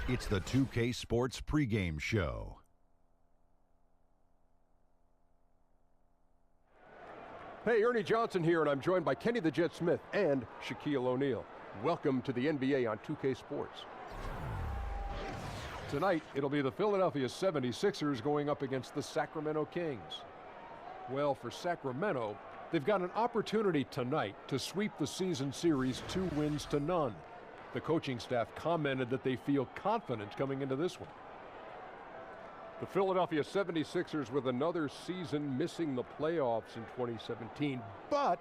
It's the 2K Sports pregame show. Hey, Ernie Johnson here, and I'm joined by Kenny the Jet Smith and Shaquille O'Neal. Welcome to the NBA on 2K Sports. Tonight, it'll be the Philadelphia 76ers going up against the Sacramento Kings. Well, for Sacramento, they've got an opportunity tonight to sweep the season series 2 wins to none. The coaching staff commented that they feel confident coming into this one. The Philadelphia 76ers with another season missing the playoffs in 2017, but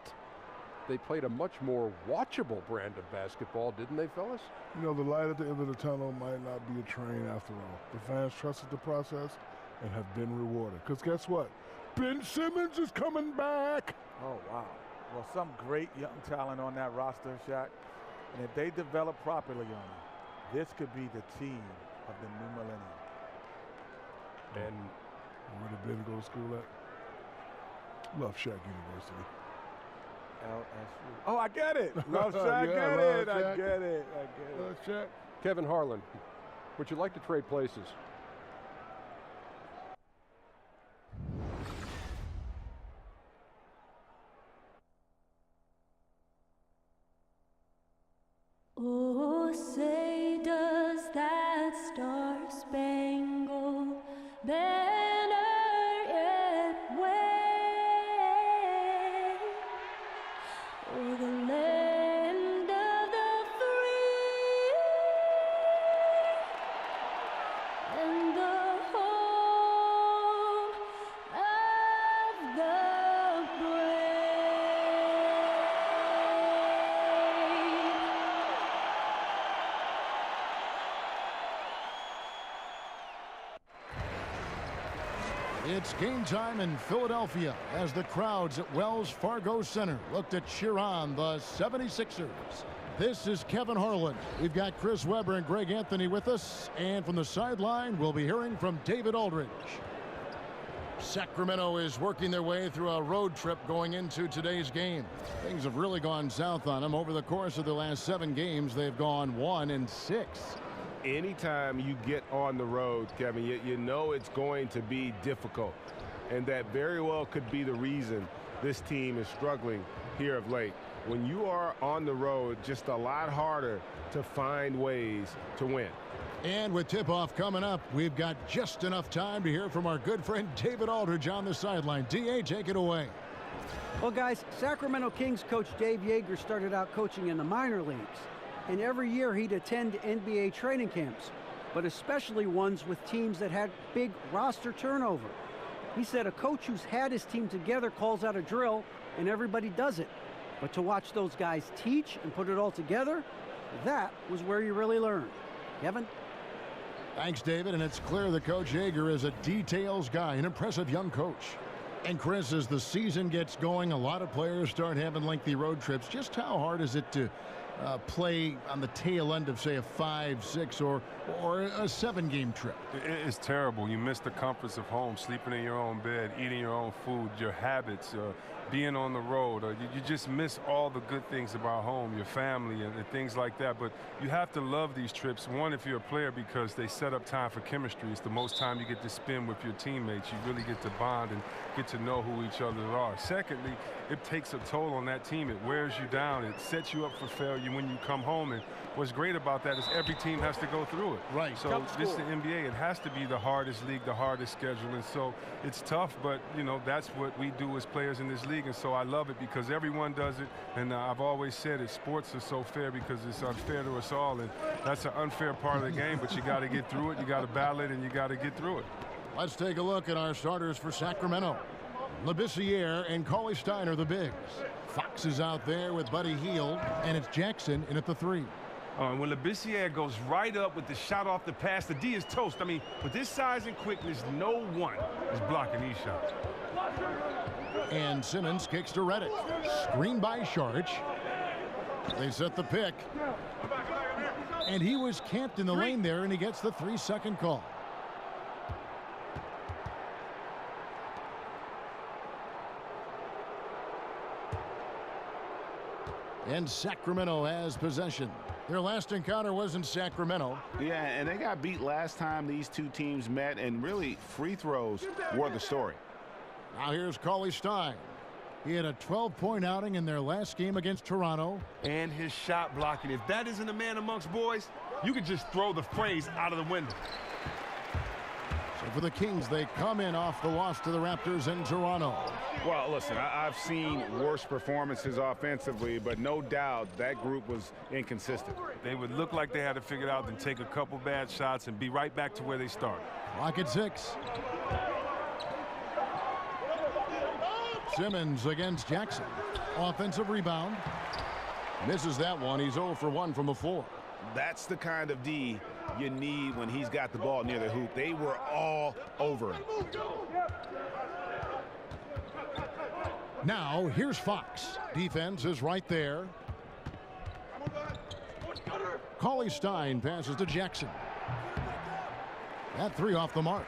they played a much more watchable brand of basketball, didn't they, fellas? You know, the light at the end of the tunnel might not be a train after all. The fans trusted the process and have been rewarded. Because guess what? Ben Simmons is coming back. Oh, wow. Well, some great young talent on that roster, Shaq. And if they develop properly on it, this could be the team of the new millennium. And where did Ben go to school at? Love Shack University. LSU. Oh, I get it. Love Shack, Yeah, get Love it. I Shack. get it. Love Shack. Kevin Harlan, would you like to trade places? Oh, say does that star-spangled banner yet wave o'er the land of the free and the home of the brave. It's game time in Philadelphia as the crowds at Wells Fargo Center look to cheer on the 76ers. This is Kevin Harlan. We've got Chris Webber and Greg Anthony with us, and from the sideline, we'll be hearing from David Aldridge. Sacramento is working their way through a road trip going into today's game. Things have really gone south on them. Over the course of the last 7 games, they've gone 1-6. Anytime you get on the road, Kevin, you know it's going to be difficult. And that very well could be the reason this team is struggling here of late. When you are on the road, just a lot harder to find ways to win. And with tip-off coming up, we've got just enough time to hear from our good friend David Aldridge on the sideline. D.A., take it away. Well, guys, Sacramento Kings coach Dave Yeager started out coaching in the minor leagues. And every year he'd attend NBA training camps, but especially ones with teams that had big roster turnover. He said a coach who's had his team together calls out a drill and everybody does it. But to watch those guys teach and put it all together, that was where you really learned. Kevin? Thanks, David, and it's clear that Coach Yeager is a details guy, an impressive young coach. And Chris, as the season gets going, a lot of players start having lengthy road trips. Just how hard is it to play on the tail end of, say, a 5, 6, or a 7-game trip? It's terrible. You miss the comforts of home, sleeping in your own bed, eating your own food, your habits, being on the road. You just miss all the good things about home, your family, and things like that. But you have to love these trips. One, if you're a player, because they set up time for chemistry. It's the most time you get to spend with your teammates. You really get to bond and get to know who each other are. Secondly, it takes a toll on that team. It wears you down. It sets you up for failure when you come home. And what's great about that is every team has to go through it. Right. So this is the NBA. It has to be the hardest league, the hardest schedule. And so it's tough, but, you know, that's what we do as players in this league. And so I love it because everyone does it. And I've always said it, sports are so fair because it's unfair to us all. And that's an unfair part of the game, but you got to get through it. You got to battle it, and you got to get through it. Let's take a look at our starters for Sacramento. Labissiere and Cauley Stein, the bigs. Fox is out there with Buddy Hield, and it's Jackson in at the 3. And when Labissiere goes right up with the shot off the pass, the D is toast. I mean, with this size and quickness, no one is blocking these shots. And Simmons kicks to Reddick. Screen by Sharch. They set the pick. And he was camped in the lane there, and he gets the 3-second call. And Sacramento has possession. Their last encounter was in Sacramento. Yeah, and they got beat last time these two teams met, and really free throws were the story. Now here's Cauley Stein. He had a 12-point outing in their last game against Toronto. And his shot blocking. If that isn't a man amongst boys, you could just throw the phrase out of the window. So for the Kings, they come in off the loss to the Raptors in Toronto. Well, listen, I've seen worse performances offensively, but no doubt that group was inconsistent. They would look like they had it figured out, then take a couple bad shots and be right back to where they started. Clock at 6. Simmons against Jackson. Offensive rebound. Misses that one. He's 0 for 1 from the floor. That's the kind of D you need when he's got the ball near the hoop. They were all over him. Now, here's Fox. Defense is right there. Cauley Stein passes to Jackson. That 3 off the mark.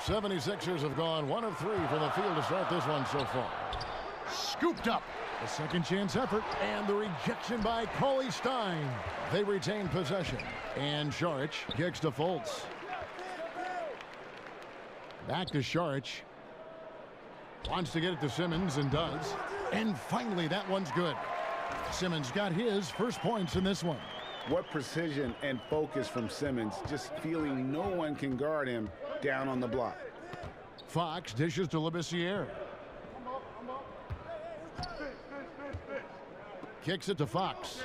The 76ers have gone 1 of 3 from the field to start this one so far. Scooped up. A second chance effort, and the rejection by Cauley Stein. They retain possession. And Saric kicks to Fultz. Back to Saric. Wants to get it to Simmons and does. And finally, that one's good. Simmons got his first points in this one. What precision and focus from Simmons, just feeling no one can guard him down on the block. Fox dishes to Labissiere. Kicks it to Fox.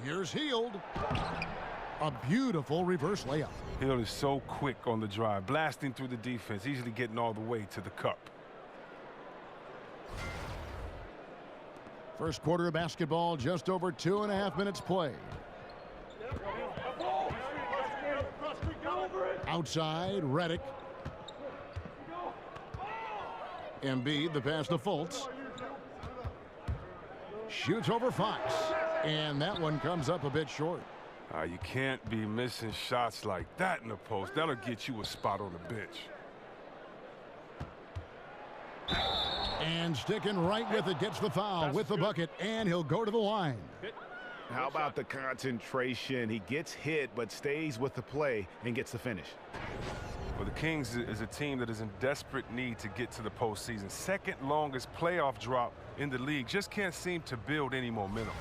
Here's Hield. A beautiful reverse layup. Hield is so quick on the drive, blasting through the defense, easily getting all the way to the cup. First quarter of basketball, just over 2.5 minutes play. Outside, Redick. Embiid, the pass to Fultz. Shoots over Fox. And that one comes up a bit short. You can't be missing shots like that in the post. That'll get you a spot on the bench. And sticking right with it, gets the foul with the bucket, and he'll go to the line. How about the concentration? He gets hit, but stays with the play and gets the finish. Well, the Kings is a team that is in desperate need to get to the postseason. Second longest playoff drop in the league. Just can't seem to build any momentum.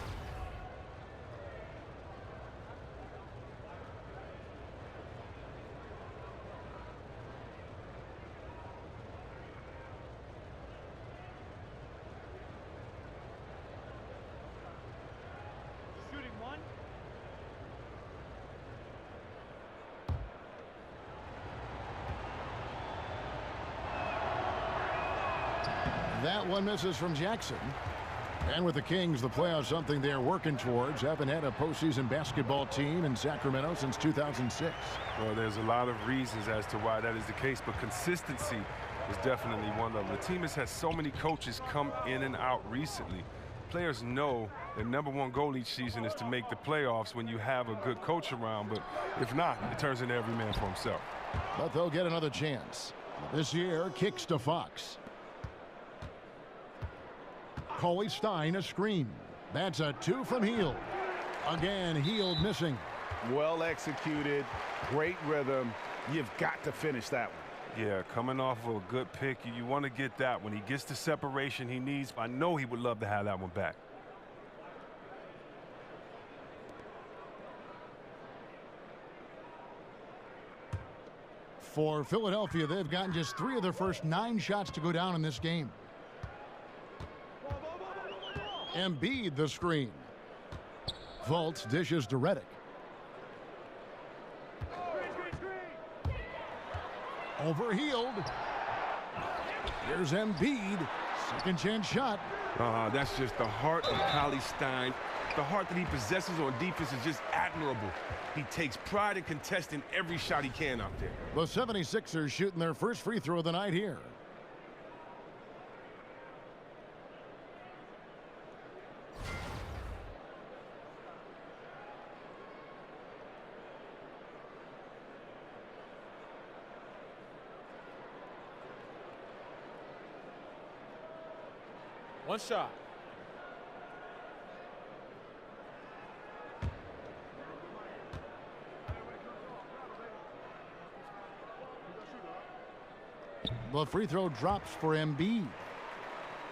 That one misses from Jackson. And with the Kings, the playoffs something they're working towards. Haven't had a postseason basketball team in Sacramento since 2006. Well, there's a lot of reasons as to why that is the case, but consistency is definitely one of them. The team has had so many coaches come in and out recently. Players know their #1 goal each season is to make the playoffs when you have a good coach around, but if not, it turns into every man for himself. But they'll get another chance. This year, kicks to Fox. Cauley Stein, a screen. That's a 2 from Hield. Again, Hield missing. Well executed, great rhythm. You've got to finish that one. Yeah, coming off of a good pick, you want to get that. When he gets the separation he needs, I know he would love to have that one back. For Philadelphia, they've gotten just 3 of their first 9 shots to go down in this game. Embiid the screen. Fultz dishes to Redick. Over Hield. Here's Embiid. Second chance shot. That's just the heart of Cauley Stein. The heart that he possesses on defense is just admirable. He takes pride in contesting every shot he can out there. The 76ers shooting their first free throw of the night here. One shot. The free throw drops for Embiid.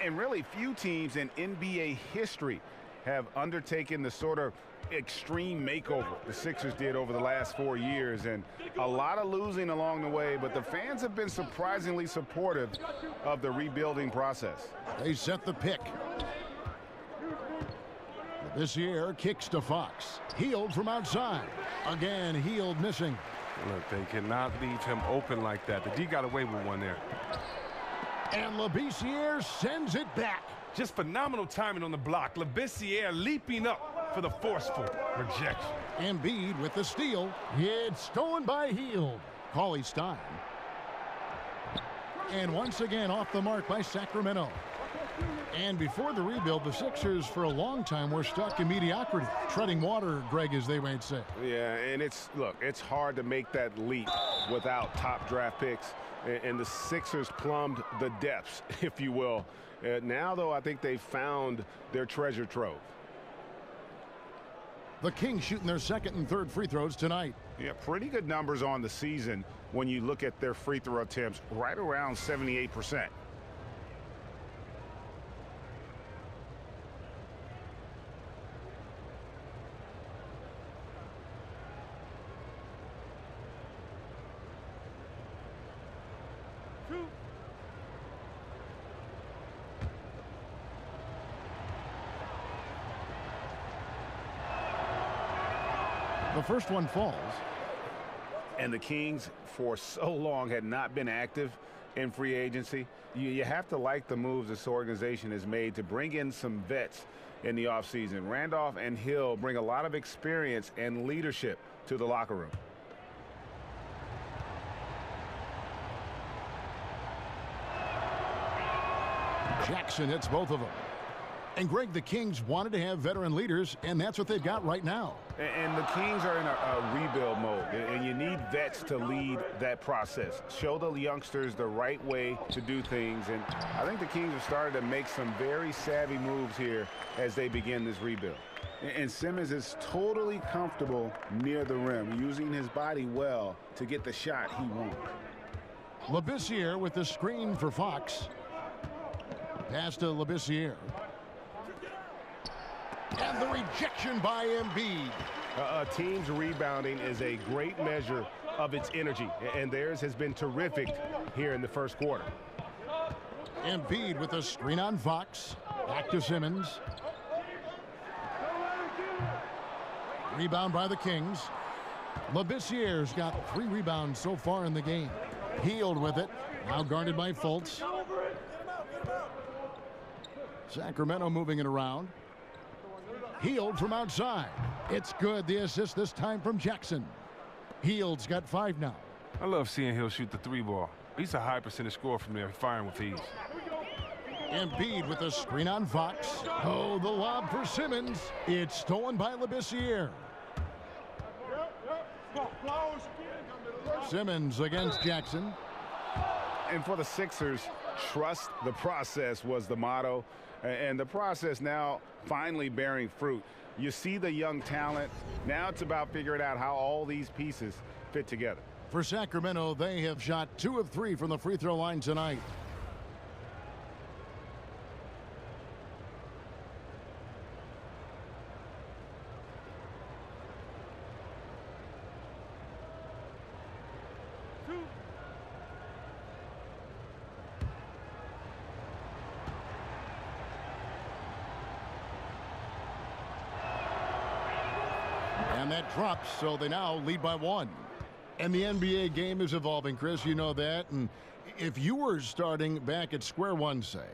And really few teams in NBA history have undertaken the sort of extreme makeover the Sixers did over the last 4 years, and a lot of losing along the way, but the fans have been surprisingly supportive of the rebuilding process. They set the pick. This year kicks to Fox. Hield from outside. Again, Hield missing. Look, they cannot leave him open like that. The D got away with one there. And Labissiere sends it back. Just phenomenal timing on the block. Labissiere leaping up for the forceful rejection. Embiid with the steal. It's stolen by Hield. Cauley-Stein. And once again off the mark by Sacramento. And before the rebuild, the Sixers for a long time were stuck in mediocrity. Treading water, Greg, as they might say. Yeah, and it's hard to make that leap without top draft picks. And the Sixers plumbed the depths, if you will. Now, though, I think they found their treasure trove. The Kings shooting their second and third free throws tonight. Yeah, pretty good numbers on the season when you look at their free throw attempts, right around 78%. The first one falls. And the Kings, for so long, had not been active in free agency. You have to like the moves this organization has made to bring in some vets in the offseason. Randolph and Hill bring a lot of experience and leadership to the locker room. Jackson hits both of them. And Greg, the Kings wanted to have veteran leaders, and that's what they've got right now. And the Kings are in a rebuild mode, and you need vets to lead that process. Show the youngsters the right way to do things, and I think the Kings have started to make some very savvy moves here as they begin this rebuild. And Simmons is totally comfortable near the rim, using his body well to get the shot he wants. Labissiere with the screen for Fox. Pass to Labissiere. And the rejection by Embiid. A team's rebounding is a great measure of its energy, and theirs has been terrific here in the first quarter. Embiid with a screen on Fox. Back to Simmons. Rebound by the Kings. Labissiere's got 3 rebounds so far in the game. Hield with it. Now guarded by Fultz. Sacramento moving it around. Hield from outside. It's good. The assist this time from Jackson. Hield's got 5 now. I love seeing Hill shoot the 3-ball. He's a high percentage scorer from there, firing with ease. Embiid with a screen on Fox. Oh, the lob for Simmons. It's stolen by Labissiere. Simmons against Jackson. And for the Sixers, trust the process was the motto. And the process now finally bearing fruit. You see the young talent. Now it's about figuring out how all these pieces fit together. For Sacramento, they have shot 2 of 3 from the free throw line tonight. And that drops, so they now lead by 1. And the NBA game is evolving, Chris, you know that. And if you were starting back at square one, say,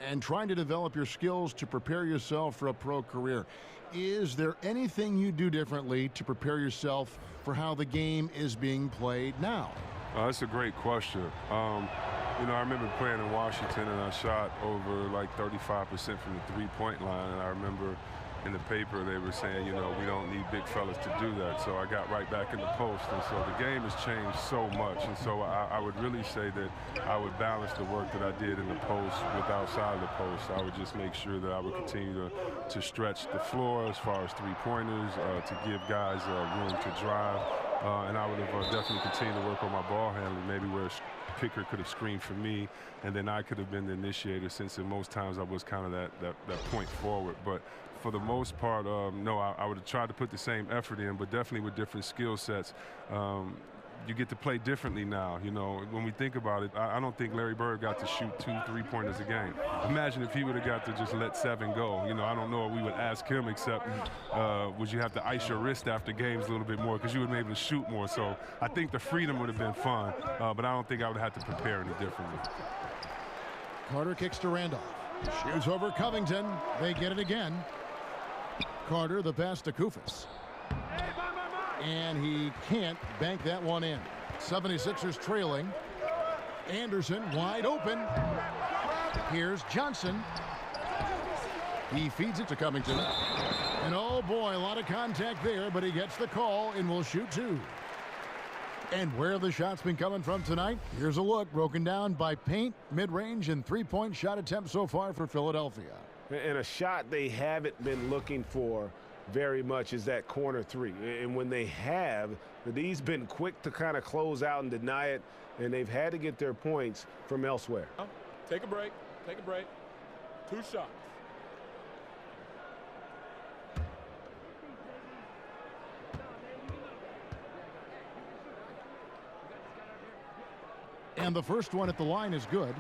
and trying to develop your skills to prepare yourself for a pro career, is there anything you do differently to prepare yourself for how the game is being played now? That's a great question. You know, I remember playing in Washington, and I shot over like 35% from the three-point line, and I remember in the paper they were saying, you know, we don't need big fellas to do that. So I got right back in the post, and so the game has changed so much. And so I would really say that I would balance the work that I did in the post with outside of the post. I would just make sure that I would continue to stretch the floor as far as three-pointers, to give guys room to drive. and I would have definitely continued to work on my ball handling, maybe where a kicker could have screened for me, and then I could have been the initiator, since in most times I was kind of that point forward. But for the most part, no, I would have tried to put the same effort in, but definitely with different skill sets. You get to play differently now. You know, when we think about it, I don't think Larry Bird got to shoot 2 3-pointers a game. Imagine if he would have got to just let 7 go. You know, I don't know what we would ask him, except would you have to ice your wrist after games a little bit more, because you would be able to shoot more. So I think the freedom would have been fun, but I don't think I would have had to prepare any differently. Carter kicks to Randolph. Shoots over Covington. They get it again. Carter, the pass to Koufos. And he can't bank that one in. 76ers trailing. Anderson wide open. Here's Johnson. He feeds it to Covington. And oh boy, a lot of contact there, but he gets the call and will shoot 2. And where have the shots been coming from tonight? Here's a look broken down by paint, mid-range, and 3-point shot attempts so far for Philadelphia. And a shot they haven't been looking for very much is that corner 3. And when they have, these been quick to kind of close out and deny it, and they've had to get their points from elsewhere. Take a break. Take a break. 2 shots. And the first one at the line is good.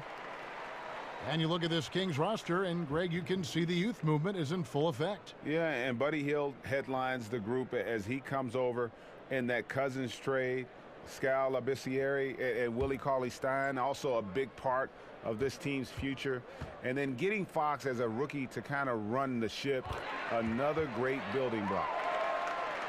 And you look at this Kings roster, and Greg, you can see the youth movement is in full effect. Yeah, and Buddy Hield headlines the group as he comes over in that Cousins trade. Skal Labissiere and Willie Cauley-Stein, also a big part of this team's future. And then getting Fox as a rookie to kind of run the ship, another great building block.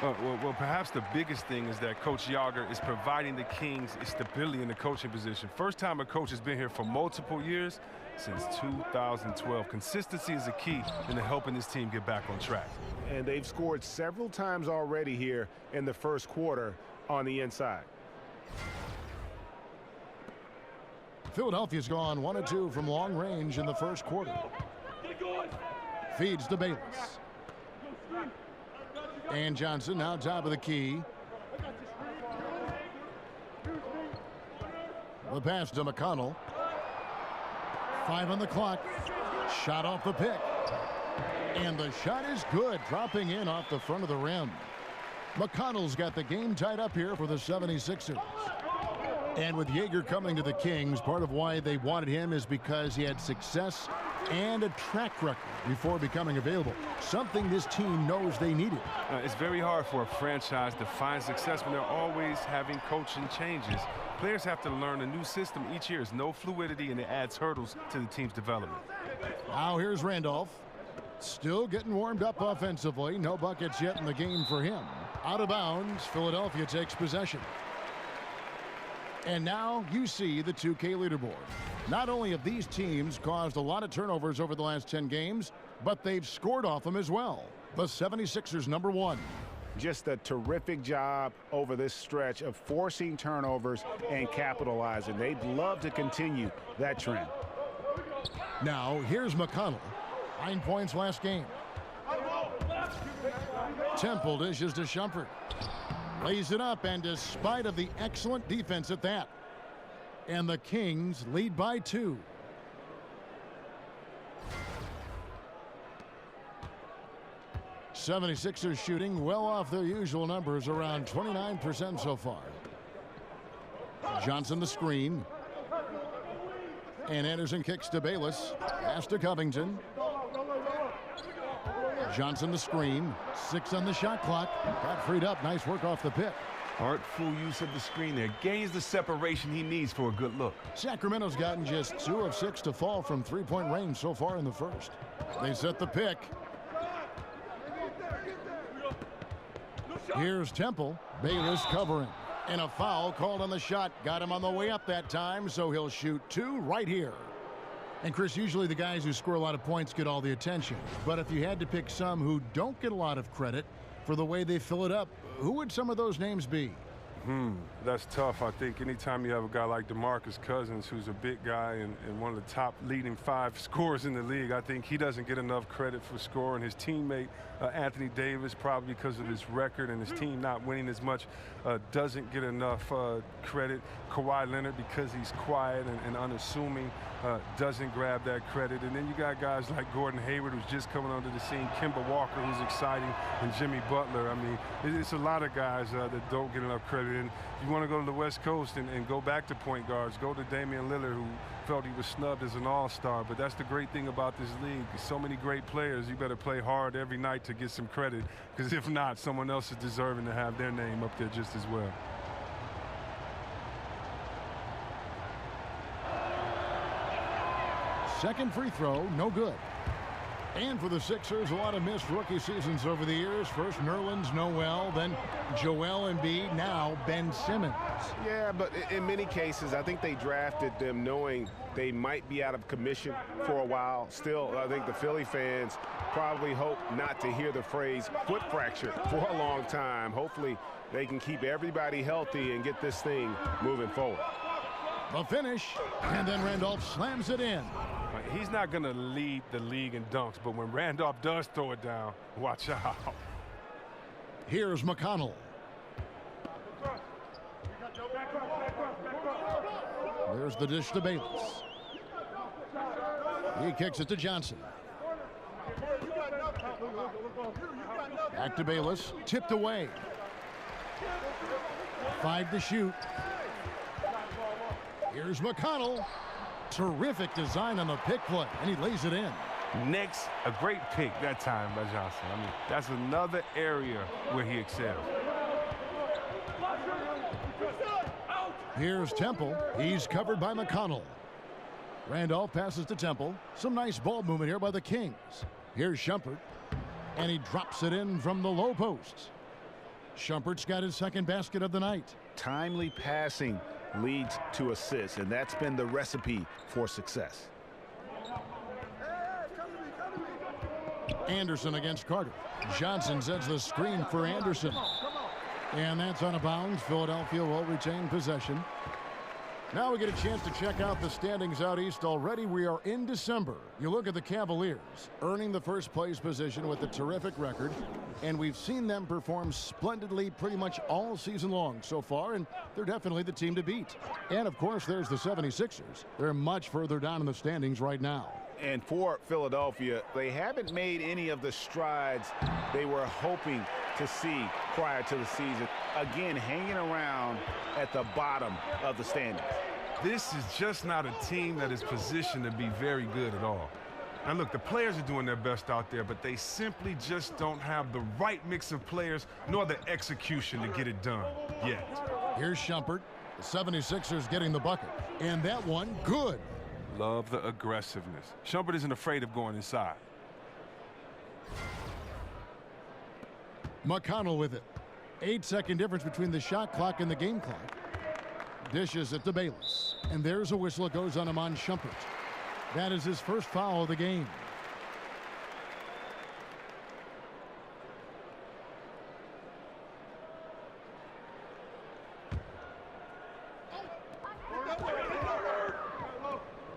Well, perhaps the biggest thing is that Coach Yager is providing the Kings stability in the coaching position. First time a coach has been here for multiple years since 2012. Consistency is a key in helping this team get back on track. And they've scored several times already here in the first quarter on the inside. Philadelphia's gone 1 of 2 from long range in the first quarter. Feeds to Bayless. And Johnson now top of the key. The pass to McConnell. 5 on the clock. Shot off the pick. And the shot is good, dropping in off the front of the rim. McConnell's got the game tied up here for the 76ers. And with Jaeger coming to the Kings, part of why they wanted him is because he had success and a track record before becoming available, something this team knows they needed. It's very hard for a franchise to find success when they're always having coaching changes. Players have to learn a new system each year. There's no fluidity, and it adds hurdles to the team's development. Now here's Randolph. Still getting warmed up offensively. No buckets yet in the game for him. Out of bounds, Philadelphia takes possession. And now you see the 2K leaderboard. Not only have these teams caused a lot of turnovers over the last 10 games, but they've scored off them as well. The 76ers #1. Just a terrific job over this stretch of forcing turnovers and capitalizing. They'd love to continue that trend. Now here's McConnell. 9 points last game. Temple dishes to Shumpert. Lays it up, and despite of the excellent defense at that. And the Kings lead by 2. '76ers shooting well off their usual numbers, around 29% so far. Johnson the screen. And Anderson kicks to Bayless. Pass to Covington. Johnson the screen. 6 on the shot clock. Got freed up. Nice work off the pick. Artful use of the screen there. Gains the separation he needs for a good look. Sacramento's gotten just 2 of 6 to fall from 3-point range so far in the first. They set the pick. Here's Temple. Bayless covering. And a foul called on the shot. Got him on the way up that time, so he'll shoot 2 right here. And Chris, usually the guys who score a lot of points get all the attention. But if you had to pick some who don't get a lot of credit for the way they fill it up, who would some of those names be? That's tough. I think anytime you have a guy like DeMarcus Cousins, who's a big guy and one of the top leading 5 scorers in the league, I think he doesn't get enough credit for scoring. His teammate, Anthony Davis, probably because of his record and his team not winning as much, doesn't get enough credit. Kawhi Leonard, because he's quiet and unassuming, doesn't grab that credit. And then you got guys like Gordon Hayward, who's just coming onto the scene, Kemba Walker, who's exciting, and Jimmy Butler. I mean, it's a lot of guys that don't get enough credit. And if you want to go to the West Coast and go back to point guards, go to Damian Lillard, who felt he was snubbed as an all-star. But that's the great thing about this league. So many great players. You better play hard every night to get some credit, because if not, someone else is deserving to have their name up there just as well. Second free throw, no good. And for the Sixers, a lot of missed rookie seasons over the years. First Nerlens Noel, then Joel Embiid, now Ben Simmons. Yeah, but in many cases, I think they drafted them knowing they might be out of commission for a while. Still, I think the Philly fans probably hope not to hear the phrase foot fracture for a long time. Hopefully, they can keep everybody healthy and get this thing moving forward. The finish, and then Randolph slams it in. He's not going to lead the league in dunks, but when Randolph does throw it down, watch out. Here's McConnell. There's the dish to Bayless. He kicks it to Johnson. Back to Bayless, tipped away. 5 to shoot. Here's McConnell. Terrific design on the pick play, and he lays it in. Next, a great pick that time by Johnson. I mean, that's another area where he excels. Here's Temple. He's covered by McConnell. Randolph passes to Temple. Some nice ball movement here by the Kings. Here's Shumpert, and he drops it in from the low post. Shumpert's got his second basket of the night. Timely passing leads to assists, and that's been the recipe for success. Anderson against Carter. Johnson sets the screen for Anderson. And that's out of bounds. Philadelphia will retain possession. Now we get a chance to check out the standings out east already. We are in December. You look at the Cavaliers, earning the first place position with a terrific record. And we've seen them perform splendidly pretty much all season long so far, and they're definitely the team to beat. And, of course, there's the 76ers. They're much further down in the standings right now. And for Philadelphia, they haven't made any of the strides they were hoping to see prior to the season. Again, hanging around at the bottom of the standings. This is just not a team that is positioned to be very good at all. Now, look, the players are doing their best out there, but they simply just don't have the right mix of players nor the execution to get it done yet. Here's Shumpert. The 76ers getting the bucket. And that one, good. Love the aggressiveness. Shumpert isn't afraid of going inside. McConnell with it. 8-second difference between the shot clock and the game clock. Dishes it to Bayless. And there's a whistle that goes on him on Shumpert. That is his first foul of the game.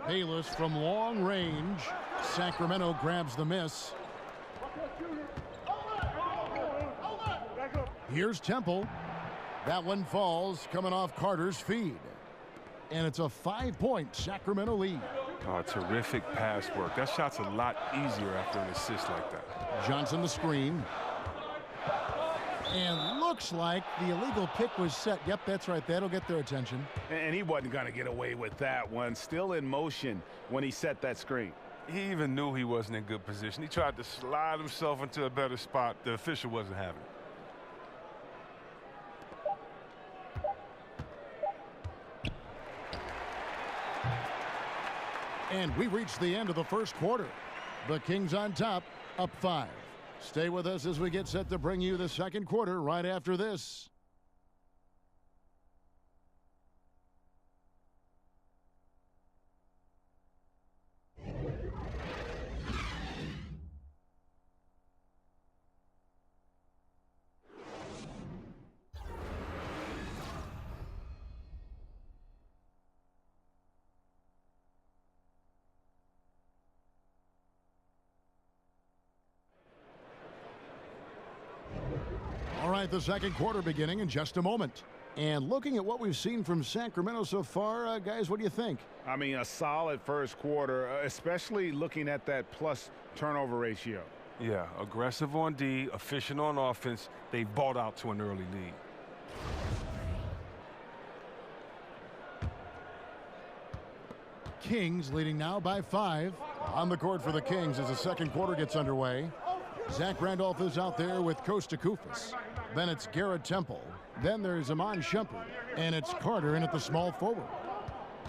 Bayless from long range. Sacramento grabs the miss. Here's Temple. That one falls, coming off Carter's feed. And it's a 5-point Sacramento lead. Oh, terrific pass work. That shot's a lot easier after an assist like that. Johnson the screen. And looks like the illegal pick was set. Yep, that's right. That'll get their attention. And he wasn't going to get away with that one. Still in motion when he set that screen. He even knew he wasn't in good position. He tried to slide himself into a better spot. The official wasn't having it. And we reach the end of the first quarter. The Kings on top, up 5. Stay with us as we get set to bring you the second quarter right after this. with the second quarter beginning in just a moment. And looking at what we've seen from Sacramento so far, guys, what do you think? I mean, a solid first quarter, especially looking at that plus turnover ratio. Yeah, aggressive on D, efficient on offense. They bought out to an early lead. Kings leading now by 5. On the court for the Kings as the second quarter gets underway. Zach Randolph is out there with Kosta Koufos. Then it's Garrett Temple. Then there's Iman Shumpert. And it's Carter in at the small forward.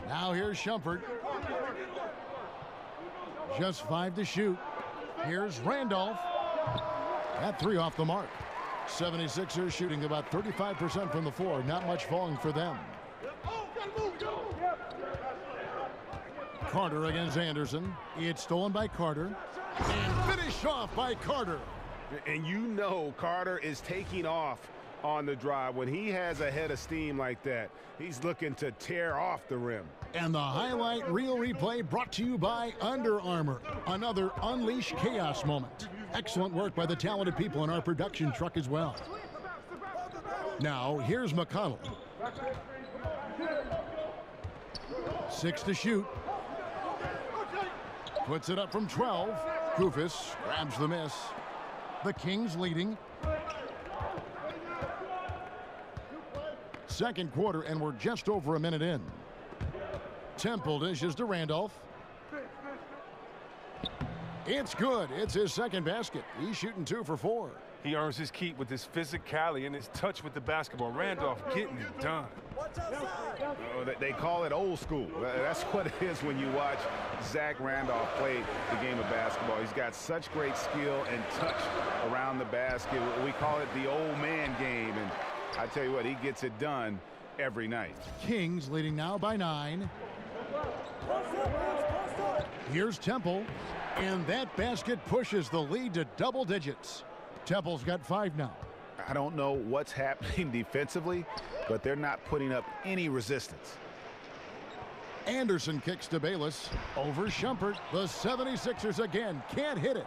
Now here's Shumpert. Just 5 to shoot. Here's Randolph. That 3 off the mark. 76ers shooting about 35% from the floor. Not much falling for them. Carter against Anderson. It's stolen by Carter. And finished off by Carter. And you know Carter is taking off on the drive. When he has a head of steam like that, he's looking to tear off the rim. And the highlight reel replay brought to you by Under Armour. Another Unleash Chaos moment. Excellent work by the talented people in our production truck as well. Now, here's McConnell. 6 to shoot. Puts it up from 12. Koufos grabs the miss. The Kings leading. Second quarter, and we're just over a minute in. Temple dishes to Randolph. It's good. It's his second basket. He's shooting 2 for 4. He earns his keep with his physicality and his touch with the basketball. Randolph getting it done. Oh, they call it old school. That's what it is when you watch Zach Randolph play the game of basketball. He's got such great skill and touch around the basket. We call it the old man game, and I tell you what, he gets it done every night. Kings leading now by 9. Here's Temple, and that basket pushes the lead to double digits. Temple's got 5 now. I don't know what's happening defensively, but they're not putting up any resistance. Anderson kicks to Bayless. Over Shumpert. The 76ers again can't hit it.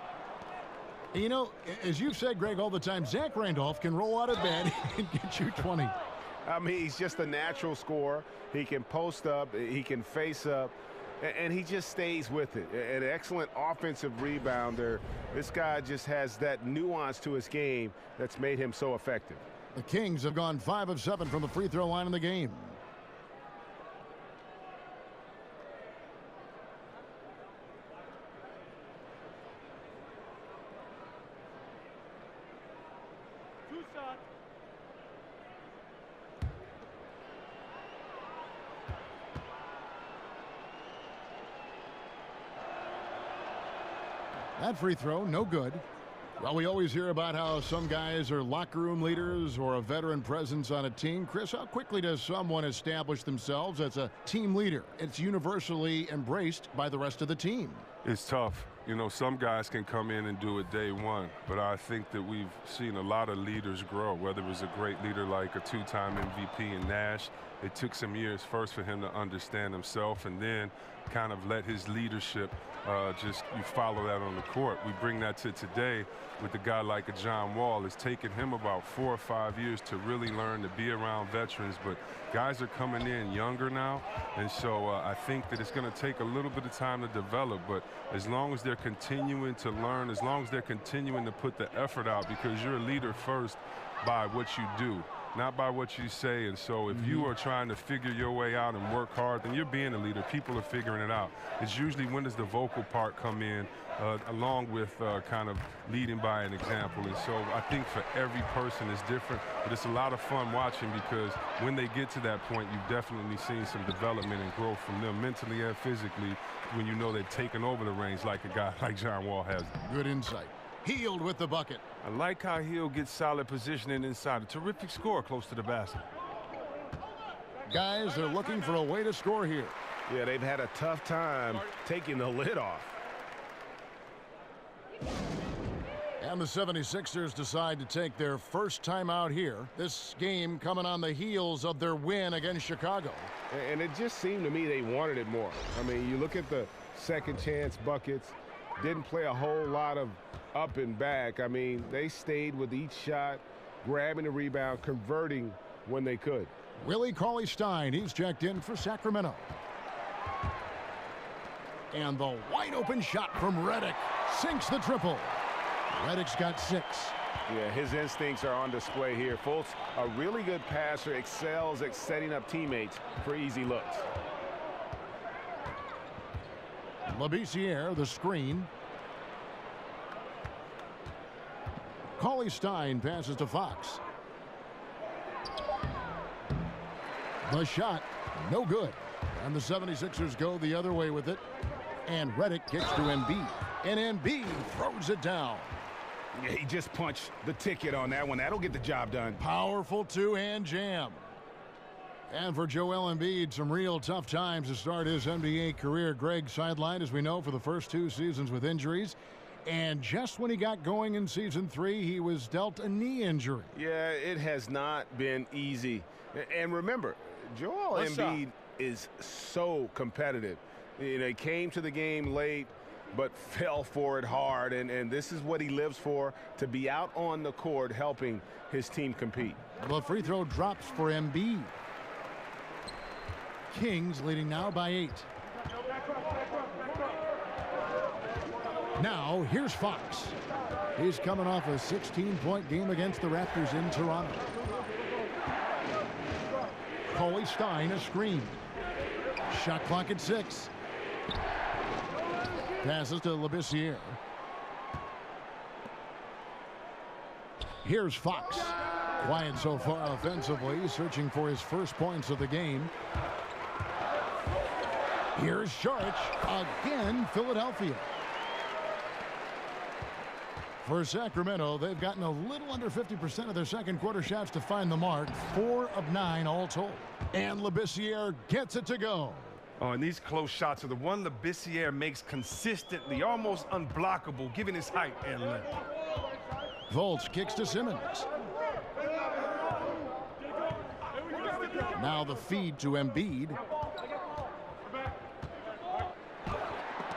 You know, as you've said, Greg, all the time, Zach Randolph can roll out of bed and get you 20. I mean, he's just a natural scorer. He can post up. He can face up. And he just stays with it. An excellent offensive rebounder. This guy just has that nuance to his game that's made him so effective. The Kings have gone 5 of 7 from the free throw line in the game. That free throw, no good. Well, we always hear about how some guys are locker room leaders or a veteran presence on a team. Chris, how quickly does someone establish themselves as a team leader? It's universally embraced by the rest of the team. It's tough. You know, some guys can come in and do it day one, but I think that we've seen a lot of leaders grow, whether it was a great leader like a 2-time MVP in Nash. It took some years first for him to understand himself and then kind of let his leadership you follow that on the court. We bring that to today with a guy like a John Wall. It's taken him about 4 or 5 years to really learn to be around veterans, but guys are coming in younger now, and so I think that it's going to take a little bit of time to develop, but as long as they're continuing to learn, as long as they're continuing to put the effort out, because you're a leader first by what you do, not by what you say. And so if you are trying to figure your way out and work hard, then you're being a leader. People are figuring it out. It's usually when does the vocal part come in along with kind of leading by an example. And so I think for every person it's different, but it's a lot of fun watching because when they get to that point, you've definitely seen some development and growth from them mentally and physically when you know they've taken over the reins like a guy like John Wall has. Good insight. Healed with the bucket. I like how Hill gets solid positioning inside. A terrific score close to the basket. Guys, they're looking for a way to score here. Yeah, they've had a tough time taking the lid off. And the 76ers decide to take their first time out here. This game coming on the heels of their win against Chicago. And it just seemed to me they wanted it more. I mean, you look at the second chance buckets, didn't play a whole lot of up and back. I mean, they stayed with each shot. grabbing the rebound, converting when they could. Willie Cauley-Stein, he's checked in for Sacramento. And the wide open shot from Redick sinks the triple. Redick's got 6. Yeah, his instincts are on display here. Fultz, a really good passer, excels at setting up teammates for easy looks. Labissiere, the screen. Cauley-Stein passes to Fox. The shot, no good. And the 76ers go the other way with it. And Redick kicks to Embiid. And Embiid throws it down. Yeah, he just punched the ticket on that one. That'll get the job done. Powerful two-hand jam. And for Joel Embiid, some real tough times to start his NBA career. Greg sidelined, as we know, for the first 2 seasons with injuries. And just when he got going in season 3, he was dealt a knee injury. Yeah, it has not been easy. And remember, Joel Embiid is so competitive. You know, he came to the game late, but fell for it hard. And this is what he lives for, to be out on the court helping his team compete. The free throw drops for Embiid. Kings leading now by 8. Now, here's Fox. He's coming off a 16-point game against the Raptors in Toronto. Cauley-Stein, a screen. Shot clock at 6. Passes to Labissiere. Here's Fox. Quiet so far offensively, searching for his first points of the game. Here's Saric. Again, Philadelphia. For Sacramento, they've gotten a little under 50% of their second quarter shots to find the mark. 4 of 9 all told. And Labissiere gets it to go. Oh, and these close shots are the one Labissiere makes consistently, almost unblockable, given his height and length. Fultz kicks to Simmons. Now the feed to Embiid.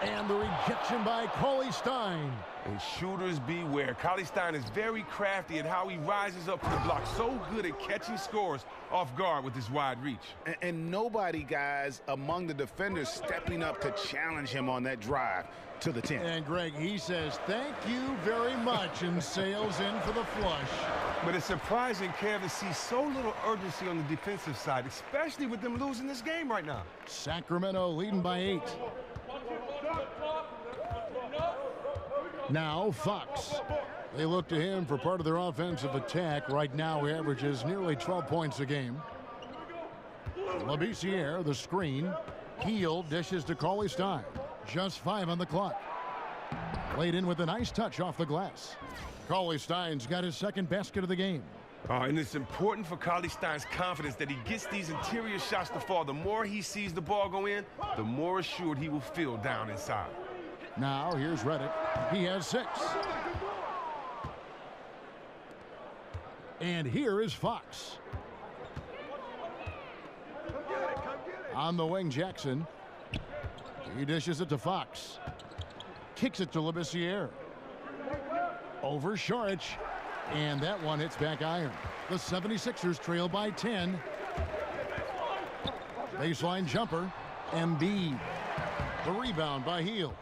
And the rejection by Cauley-Stein. And shooters beware. Cauley-Stein is very crafty at how he rises up to the block. So good at catching scores off guard with his wide reach. And nobody, guys, among the defenders stepping up to challenge him on that drive to the 10. And Greg, he says, thank you very much, and sails in for the flush. But it's surprising, Kev, to see so little urgency on the defensive side, especially with them losing this game right now. Sacramento leading by 8. Now Fox. They look to him for part of their offensive attack. Right now he averages nearly 12 points a game. Labissiere, the screen. Heel dishes to Cauley-Stein. Just 5 on the clock. Played in with a nice touch off the glass. Cauley-Stein's got his second basket of the game. And it's important for Cauley-Stein's confidence that he gets these interior shots to fall. The more he sees the ball go in, the more assured he will feel down inside. Now here's Redick. He has 6. And here is Fox. On the wing, Jackson. He dishes it to Fox. Kicks it to Labissiere. Over Saric. And that one hits back iron. The 76ers trail by 10. Baseline jumper. Embiid. The rebound by Heel.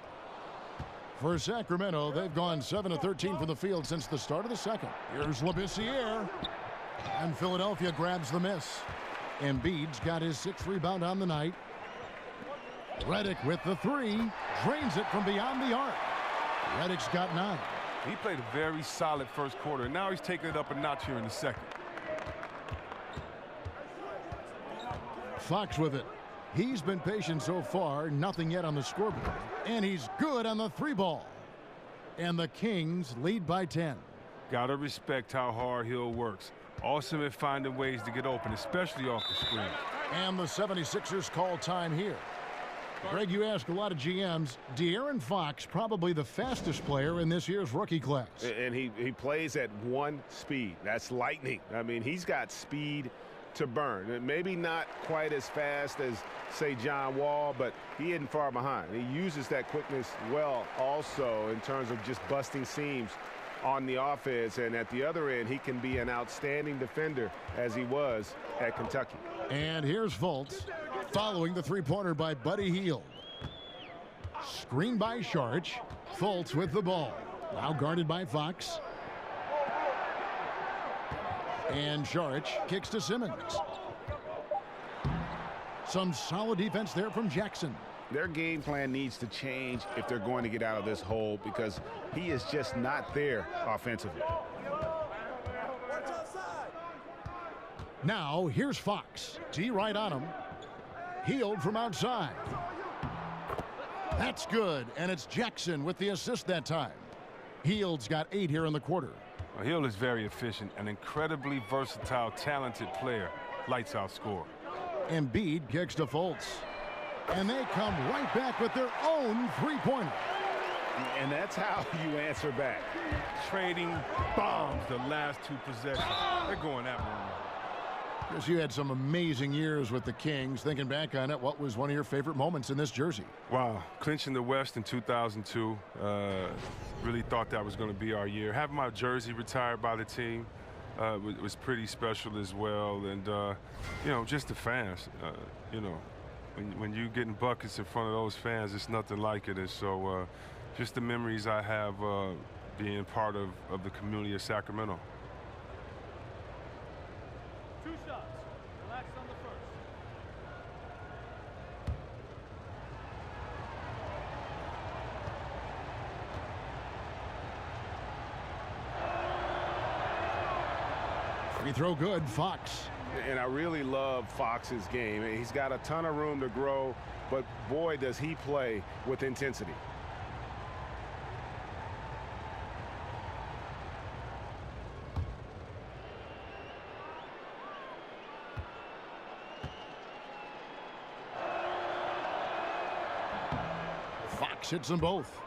For Sacramento, they've gone 7 of 13 from the field since the start of the second. Here's Labissiere. And Philadelphia grabs the miss. Embiid's got his 6th rebound on the night. Redick with the 3. Drains it from beyond the arc. Redick's got 9. He played a very solid first quarter, and now he's taking it up a notch here in the second. Fox with it. He's been patient so far, nothing yet on the scoreboard. And he's good on the 3-ball. And the Kings lead by 10. Gotta respect how hard Hill works. Awesome at finding ways to get open, especially off the screen. And the 76ers call time here. Greg, you ask a lot of GMs. De'Aaron Fox, probably the fastest player in this year's rookie class. And he plays at 1 speed. That's lightning. I mean, he's got speed to burn. Maybe not quite as fast as, say, John Wall, but he isn't far behind. He uses that quickness well also in terms of just busting seams on the offense, and at the other end, he can be an outstanding defender as he was at Kentucky. And here's Fultz following the three-pointer by Buddy Hield. Screen by Sharch. Fultz with the ball. Now guarded by Fox. And Sharch kicks to Simmons. Some solid defense there from Jackson. Their game plan needs to change if they're going to get out of this hole, because he is just not there offensively. Now here's Fox. T right on him. Hield from outside. That's good, and it's Jackson with the assist that time. Hield's got 8 here in the quarter. Well, Hield is very efficient, an incredibly versatile, talented player. Lights out score. Embiid kicks to Fultz. And they come right back with their own three-pointer. And that's how you answer back. Trading bombs the last 2 possessions. They're going that one. Chris, you had some amazing years with the Kings. Thinking back on it, what was one of your favorite moments in this jersey? Wow, clinching the West in 2002. Really thought that was going to be our year. Having my jersey retired by the team was pretty special as well. And, you know, just the fans, you know, when you getting buckets in front of those fans, it's nothing like it. And so just the memories I have being part of the community of Sacramento. 2 shots. Relax on the first. Free throw good, Fox. And I really love Fox's game. He's got a ton of room to grow, but boy, does he play with intensity. Fox hits them both.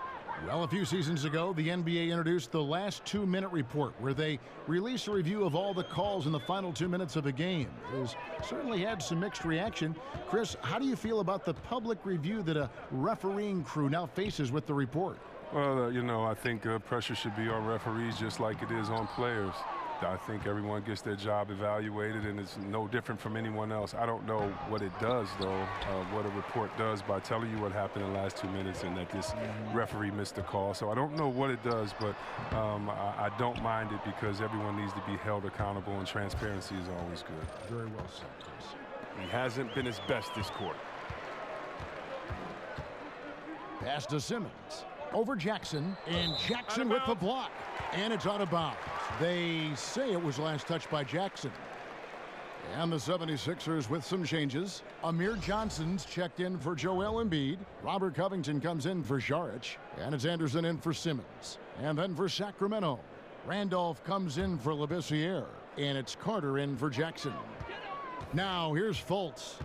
Well, a few seasons ago, the NBA introduced the last 2-minute report, where they release a review of all the calls in the final 2 minutes of a game. It has certainly had some mixed reaction. Chris, how do you feel about the public review that a refereeing crew now faces with the report? Well, you know, I think pressure should be on referees just like it is on players. I think everyone gets their job evaluated, and it's no different from anyone else. I don't know what it does, though, what a report does by telling you what happened in the last 2 minutes and that this referee missed the call. So I don't know what it does, but I don't mind it because everyone needs to be held accountable, and transparency is always good. Very well said, Chris. He hasn't been his best this quarter. Pass to Simmons. Over Jackson, and Jackson with the block. And it's out of bounds. They say it was last touched by Jackson. And the 76ers with some changes. Amir Johnson's checked in for Joel Embiid. Robert Covington comes in for Saric. And it's Anderson in for Simmons. And then for Sacramento, Randolph comes in for Labissiere. And it's Carter in for Jackson. Now here's Fultz.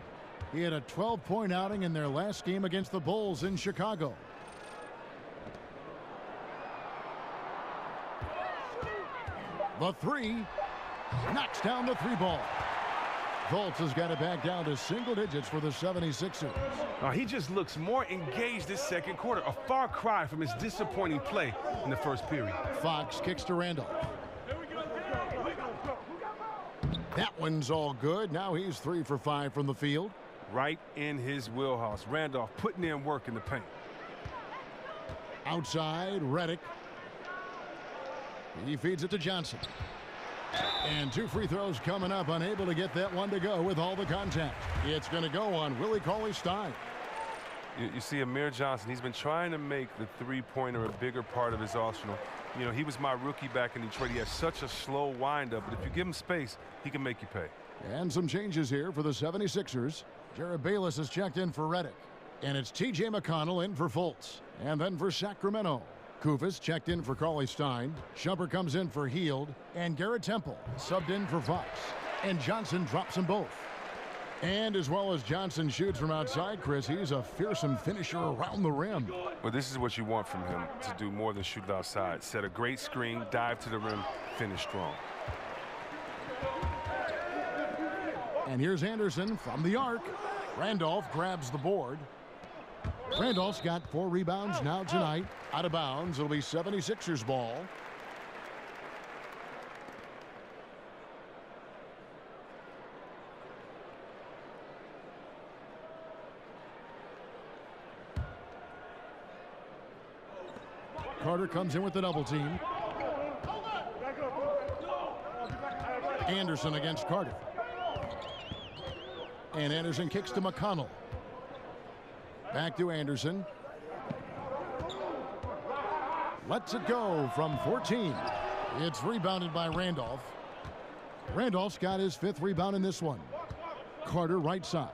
He had a 12-point outing in their last game against the Bulls in Chicago. The three knocks down the 3-ball. Fultz has got it back down to single digits for the 76ers. He just looks more engaged this second quarter. A far cry from his disappointing play in the first period. Fox kicks to Randolph. That one's all good. Now he's 3 for 5 from the field. Right in his wheelhouse. Randolph putting in work in the paint. Outside, Redick. He feeds it to Johnson. And 2 free throws coming up, unable to get that one to go with all the contact. It's going to go on Willie Cauley-Stein. You see Amir Johnson, he's been trying to make the three-pointer a bigger part of his arsenal. You know, he was my rookie back in Detroit. He has such a slow windup, but if you give him space, he can make you pay. And some changes here for the 76ers. Jared Bayless has checked in for Redick. And it's T.J. McConnell in for Fultz. And then for Sacramento, Kufis checked in for Cauley-Stein. Shumpert comes in for Hield. And Garrett Temple subbed in for Fox. And Johnson drops them both. And as well as Johnson shoots from outside, Chris, he's a fearsome finisher around the rim. Well, this is what you want from him, to do more than shoot outside. Set a great screen, dive to the rim, finish strong. And here's Anderson from the arc. Randolph grabs the board. Randolph's got 4 rebounds now tonight. Out of bounds. It'll be 76ers ball. Carter comes in with the double team. Anderson against Carter. And Anderson kicks to McConnell. Back to Anderson. Lets it go from 14. It's rebounded by Randolph. Randolph's got his 5th rebound in this one. Carter right side.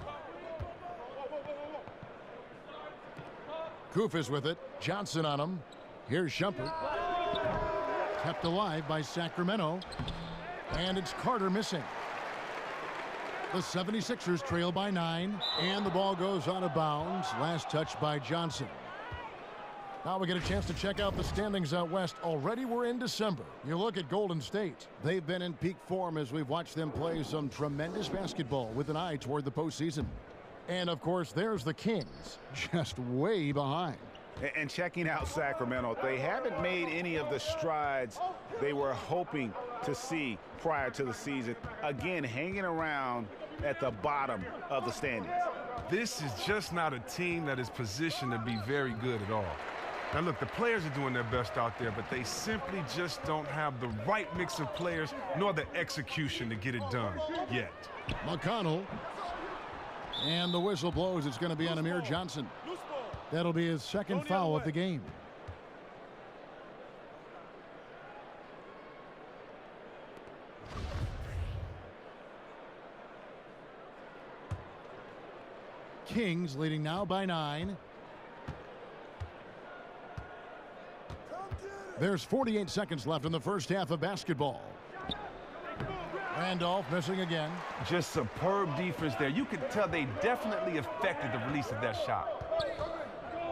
Koof is with it. Johnson on him. Here's Shumpert. Kept alive by Sacramento. And it's Carter missing. The 76ers trail by 9. And the ball goes out of bounds. Last touch by Johnson. Now we get a chance to check out the standings out west. Already we're in December. You look at Golden State. They've been in peak form as we've watched them play some tremendous basketball with an eye toward the postseason. And, of course, there's the Kings, just way behind. And checking out Sacramento, they haven't made any of the strides they were hoping to see prior to the season. Again, hanging around at the bottom of the standings. This is just not a team that is positioned to be very good at all. Now, look, the players are doing their best out there, but they simply just don't have the right mix of players nor the execution to get it done yet. McConnell. And the whistle blows. It's going to be on Amir Johnson. That'll be his 2nd foul of the game. Kings leading now by 9. There's 48 seconds left in the first half of basketball. Randolph missing again. Just superb defense there. You could tell they definitely affected the release of that shot.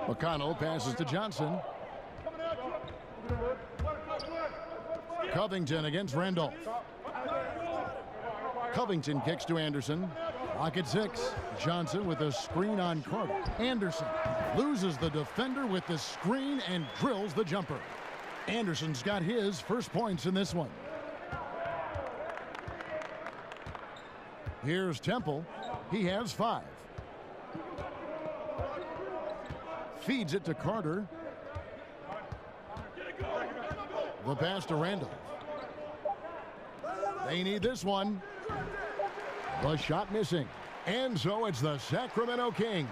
McConnell passes to Johnson. Covington against Randolph. Covington kicks to Anderson. Clock at 6. Johnson with a screen on Carter. Anderson loses the defender with the screen and drills the jumper. Anderson's got his first points in this one. Here's Temple. He has 5. Feeds it to Carter. The pass to Randolph. They need this one. The shot missing. And so it's the Sacramento Kings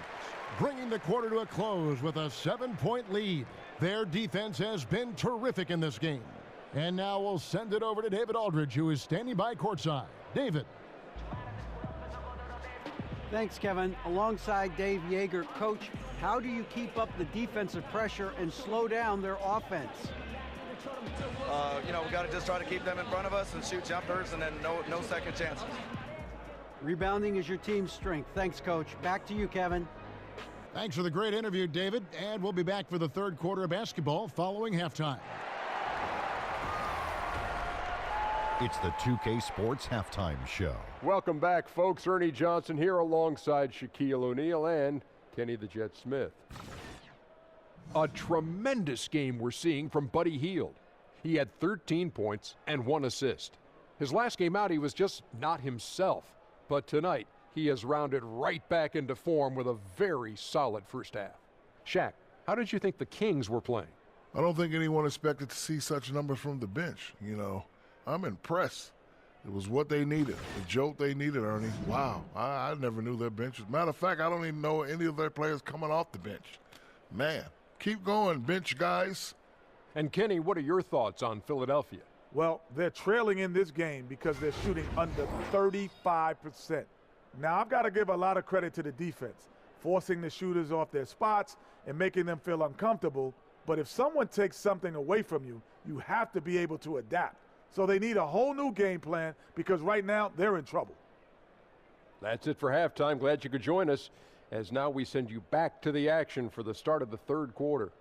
bringing the quarter to a close with a 7-point lead. Their defense has been terrific in this game. And now we'll send it over to David Aldridge, who is standing by courtside. David. Thanks, Kevin. Alongside Dave Yeager, Coach, how do you keep up the defensive pressure and slow down their offense? We got to just try to keep them in front of us and shoot jumpers, and then no second chances. Rebounding is your team's strength. Thanks, Coach. Back to you, Kevin. Thanks for the great interview, David. And we'll be back for the 3rd quarter of basketball following halftime. It's the 2K Sports Halftime Show. Welcome back, folks. Ernie Johnson here alongside Shaquille O'Neal and Kenny the Jet Smith. A tremendous game we're seeing from Buddy Hield. He had 13 points and 1 assist. His last game out, he was just not himself. But tonight, he has rounded right back into form with a very solid first half. Shaq, how did you think the Kings were playing? I don't think anyone expected to see such numbers from the bench. I'm impressed. It was what they needed, the jolt they needed, Ernie. Wow, I never knew their bench. As a matter of fact, I don't even know any of their players coming off the bench. Man, keep going, bench guys. And Kenny, what are your thoughts on Philadelphia? Well, they're trailing in this game because they're shooting under 35%. Now, I've got to give a lot of credit to the defense, forcing the shooters off their spots and making them feel uncomfortable. But if someone takes something away from you, you have to be able to adapt. So they need a whole new game plan because right now they're in trouble. That's it for halftime. Glad you could join us as now we send you back to the action for the start of the 3rd quarter.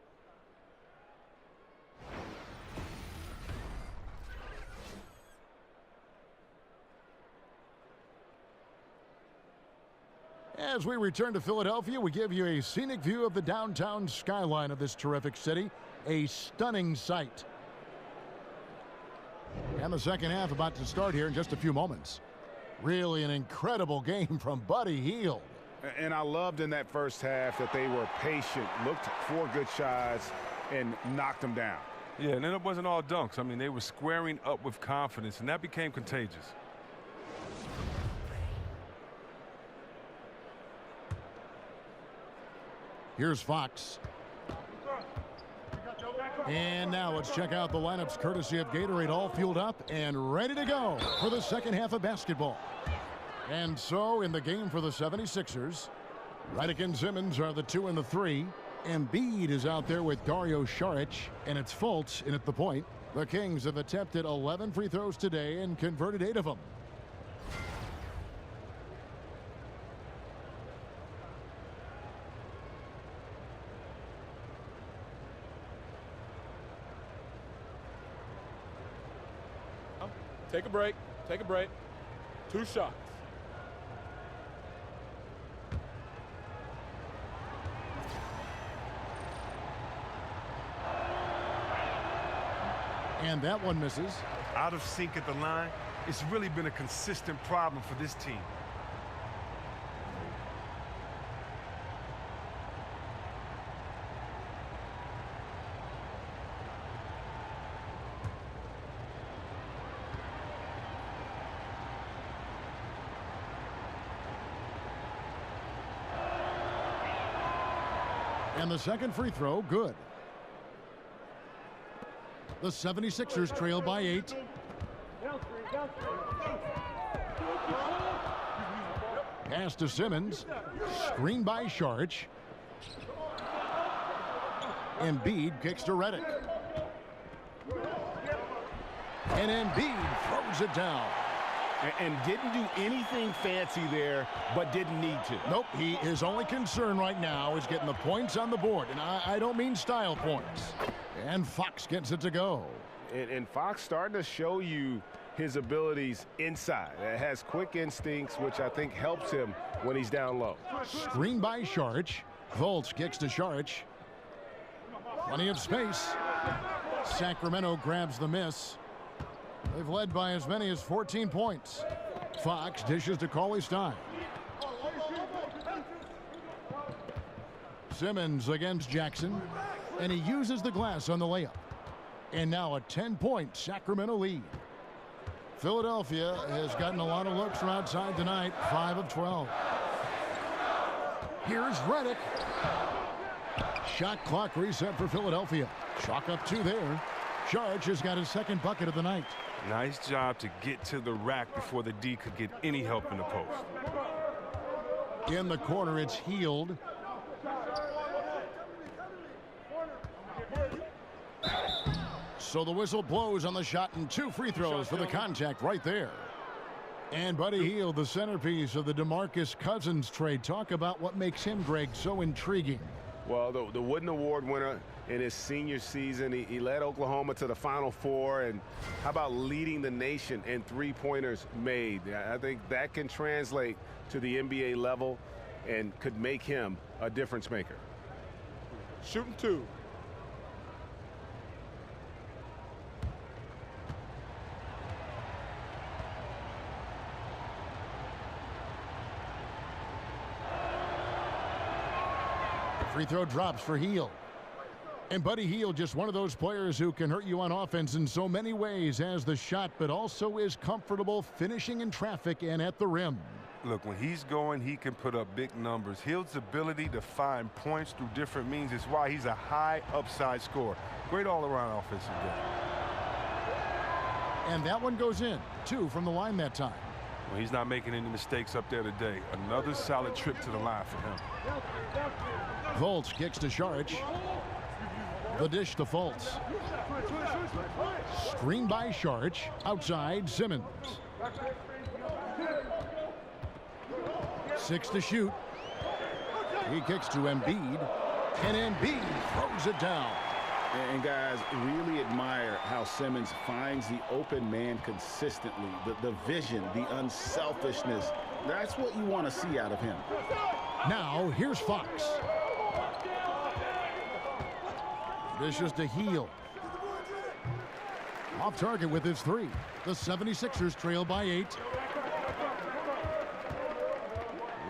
As we return to Philadelphia, we give you a scenic view of the downtown skyline of this terrific city. A stunning sight. And the second half about to start here in just a few moments. Really an incredible game from Buddy Hield. And I loved in that first half that they were patient, looked for good shots, and knocked him down. Yeah, and then it wasn't all dunks. I mean, they were squaring up with confidence, and that became contagious. Here's Fox. And now let's check out the lineups courtesy of Gatorade, all fueled up and ready to go for the second half of basketball. And so in the game for the 76ers, Redick and Simmons are the 2 and the 3. Embiid is out there with Dario Saric, and it's Fultz in at the point. The Kings have attempted 11 free throws today and converted 8 of them. Take a break. Take a break. 2 shots. And that one misses. Out of sync at the line. It's really been a consistent problem for this team. And the second free throw, good. The 76ers trail by 8. Pass to Simmons. Screen by Saric. Embiid kicks to Redick. And Embiid throws it down. And didn't do anything fancy there, but didn't need to. Nope, his only concern right now is getting the points on the board. And I don't mean style points. And Fox gets it to go. And Fox starting to show you his abilities inside. Has quick instincts, which I think helps him when he's down low. Screen by Saric. Fultz kicks to Saric. Plenty of space. Sacramento grabs the miss. They've led by as many as 14 points. Fox dishes to Cauley-Stein. Simmons against Jackson. And he uses the glass on the layup. And now a 10-point Sacramento lead. Philadelphia has gotten a lot of looks from outside tonight, 5 of 12. Here's Redick. Shot clock reset for Philadelphia. Chalk up 2 there. Saric has got his second bucket of the night. Nice job to get to the rack before the D could get any help in the post. In the corner, it's Hield. So the whistle blows on the shot and 2 free throws for the contact right there. And Buddy Hield, the centerpiece of the DeMarcus Cousins trade. Talk about what makes him, Greg, so intriguing. Well, the Wooden Award winner in his senior season, he led Oklahoma to the Final Four. And how about leading the nation in 3-pointers made? I think that can translate to the NBA level and could make him a difference maker. Shooting 2. Free throw drops for Hield. And Buddy Hield, just one of those players who can hurt you on offense in so many ways, has the shot, but also is comfortable finishing in traffic and at the rim. Look, when he's going, he can put up big numbers. Hield's ability to find points through different means is why he's a high upside scorer. Great all-around offensive game. And that one goes in. 2 from the line that time. Well, he's not making any mistakes up there today. Another solid trip to the line for him. Fultz kicks to Saric. The dish to Fultz. Screen by Saric. Outside, Simmons. 6 to shoot. He kicks to Embiid. And Embiid throws it down. And guys, really admire how Simmons finds the open man consistently. The vision, the unselfishness. That's what you want to see out of him. Now, here's Fox. This is to Hield. Off target with his 3. The 76ers trail by 8.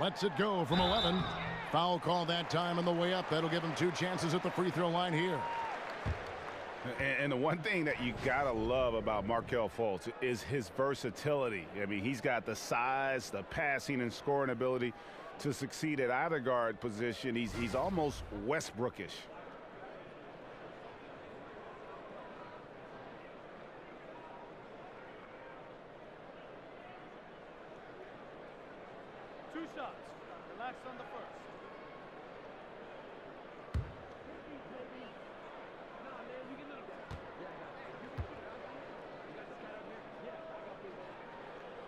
Lets it go from 11. Foul call that time on the way up. That'll give him 2 chances at the free throw line here. And the one thing that you got to love about Markelle Fultz is his versatility. I mean, he's got the size, the passing and scoring ability to succeed at either guard position. He's almost Westbrookish. Two shots. Relax on the first.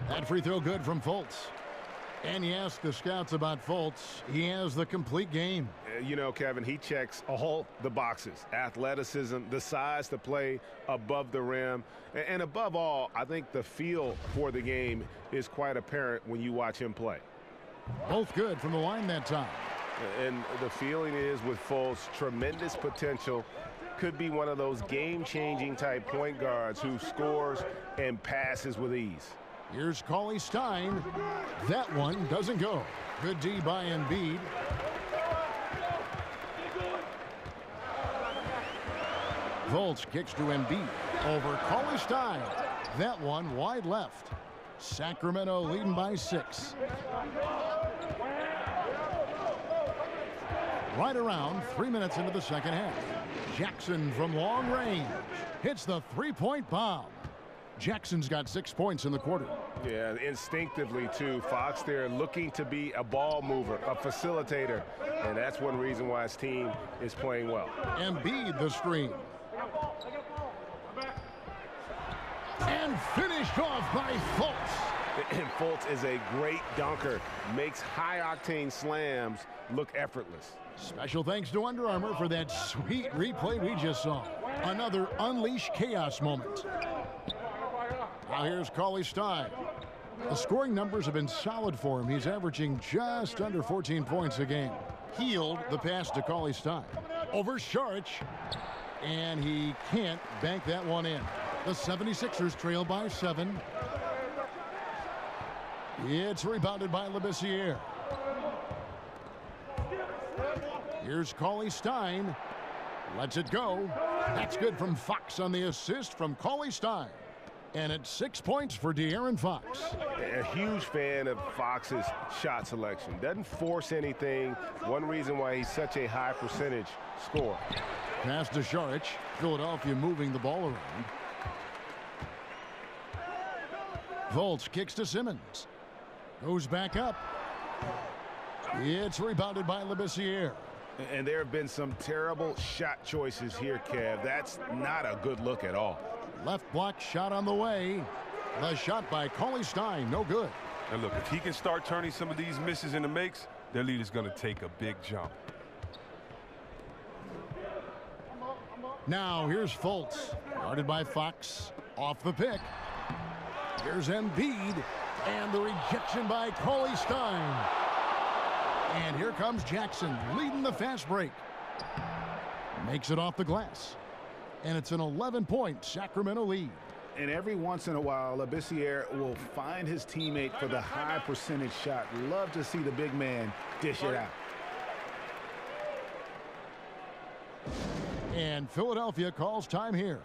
That free throw good from Fultz. And you ask the scouts about Fultz, he has the complete game. You know, Kevin, he checks all the boxes. Athleticism, the size to play above the rim. And above all, I think the feel for the game is quite apparent when you watch him play. Both good from the line that time. And the feeling is with Fultz, tremendous potential. Could be one of those game-changing type point guards who scores and passes with ease. Here's Cauley Stein. That one doesn't go. Good D by Embiid. Fultz kicks to Embiid. Over Cauley Stein. That one wide left. Sacramento leading by 6. Right around 3 minutes into the second half. Jackson from long range hits the three-point bomb. Jackson's got 6 points in the quarter. Yeah, instinctively, too. Fox there looking to be a ball mover, a facilitator. And that's one reason why his team is playing well. Embiid the screen. And finished off by Fultz. And Fultz is a great dunker. Makes high-octane slams look effortless. Special thanks to Under Armour for that sweet replay we just saw. Another Unleash Chaos moment. Now here's Cauley Stein. The scoring numbers have been solid for him. He's averaging just under 14 points a game. Healed the pass to Cauley Stein. Over Saric. And he can't bank that one in. The 76ers trail by 7. It's rebounded by Labissiere. Here's Cauley Stein. Lets it go. That's good from Fox on the assist from Cauley Stein. And it's 6 points for De'Aaron Fox. A huge fan of Fox's shot selection. Doesn't force anything. One reason why he's such a high percentage scorer. Pass to Saric. Philadelphia moving the ball around. Fultz kicks to Simmons. Goes back up. It's rebounded by Labissiere. And there have been some terrible shot choices here, Kev. That's not a good look at all. Left block shot on the way. The shot by Cauley Stein, no good. And look, if he can start turning some of these misses into makes, their lead is going to take a big jump. Now here's Fultz, guarded by Fox, off the pick. Here's Embiid, and the rejection by Cauley Stein. And here comes Jackson, leading the fast break. Makes it off the glass. And it's an 11-point Sacramento lead. And every once in a while, Labissiere will find his teammate for the high percentage shot. Love to see the big man dish it out. And Philadelphia calls time here.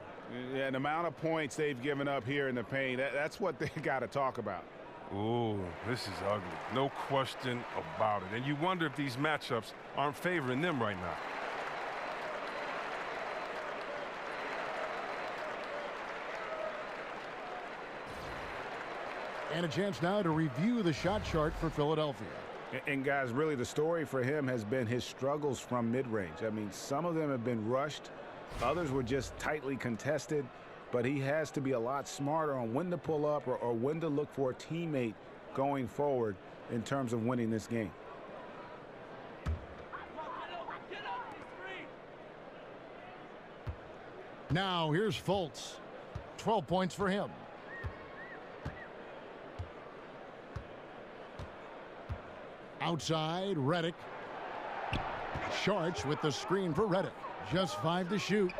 Yeah, the amount of points they've given up here in the paint, that's what they got to talk about. Ooh, this is ugly. No question about it. And you wonder if these matchups aren't favoring them right now. And a chance now to review the shot chart for Philadelphia. And guys, really the story for him has been his struggles from mid-range. I mean, some of them have been rushed. Others were just tightly contested. But he has to be a lot smarter on when to pull up or when to look for a teammate going forward in terms of winning this game. Now here's Fultz. 12 points for him. Outside, Redick. Saric with the screen for Redick. Just 5 to shoot.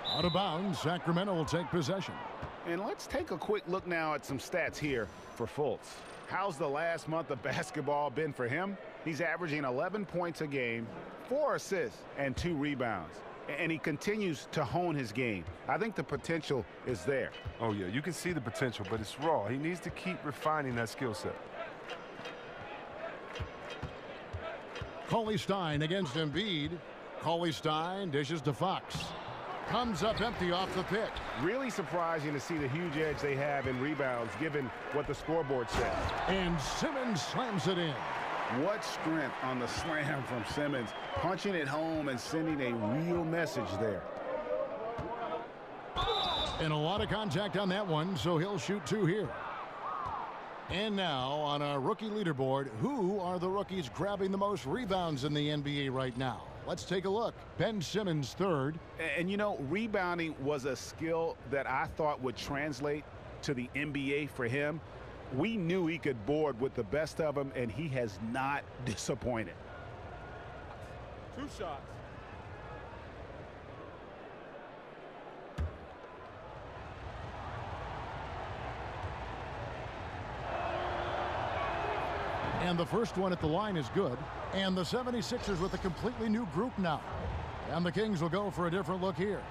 Out of bounds, Sacramento will take possession. And let's take a quick look now at some stats here for Fultz. How's the last month of basketball been for him? He's averaging 11 points a game, 4 assists, and 2 rebounds. and he continues to hone his game. I think the potential is there. Oh, yeah, you can see the potential, but it's raw. He needs to keep refining that skill set. Cauley-Stein against Embiid. Cauley-Stein dishes to Fox. Comes up empty off the pick. Really surprising to see the huge edge they have in rebounds, given what the scoreboard says. And Simmons slams it in. What strength on the slam from Simmons, punching it home and sending a real message there. And a lot of contact on that one, so he'll shoot 2 here. And now on our rookie leaderboard, who are the rookies grabbing the most rebounds in the NBA right now? Let's take a look. Ben Simmons, 3rd. And you know, rebounding was a skill that I thought would translate to the NBA for him. We knew he could board with the best of them, and he has not disappointed. 2 shots. And the first one at the line is good. And the 76ers with a completely new group now. And the Kings will go for a different look here.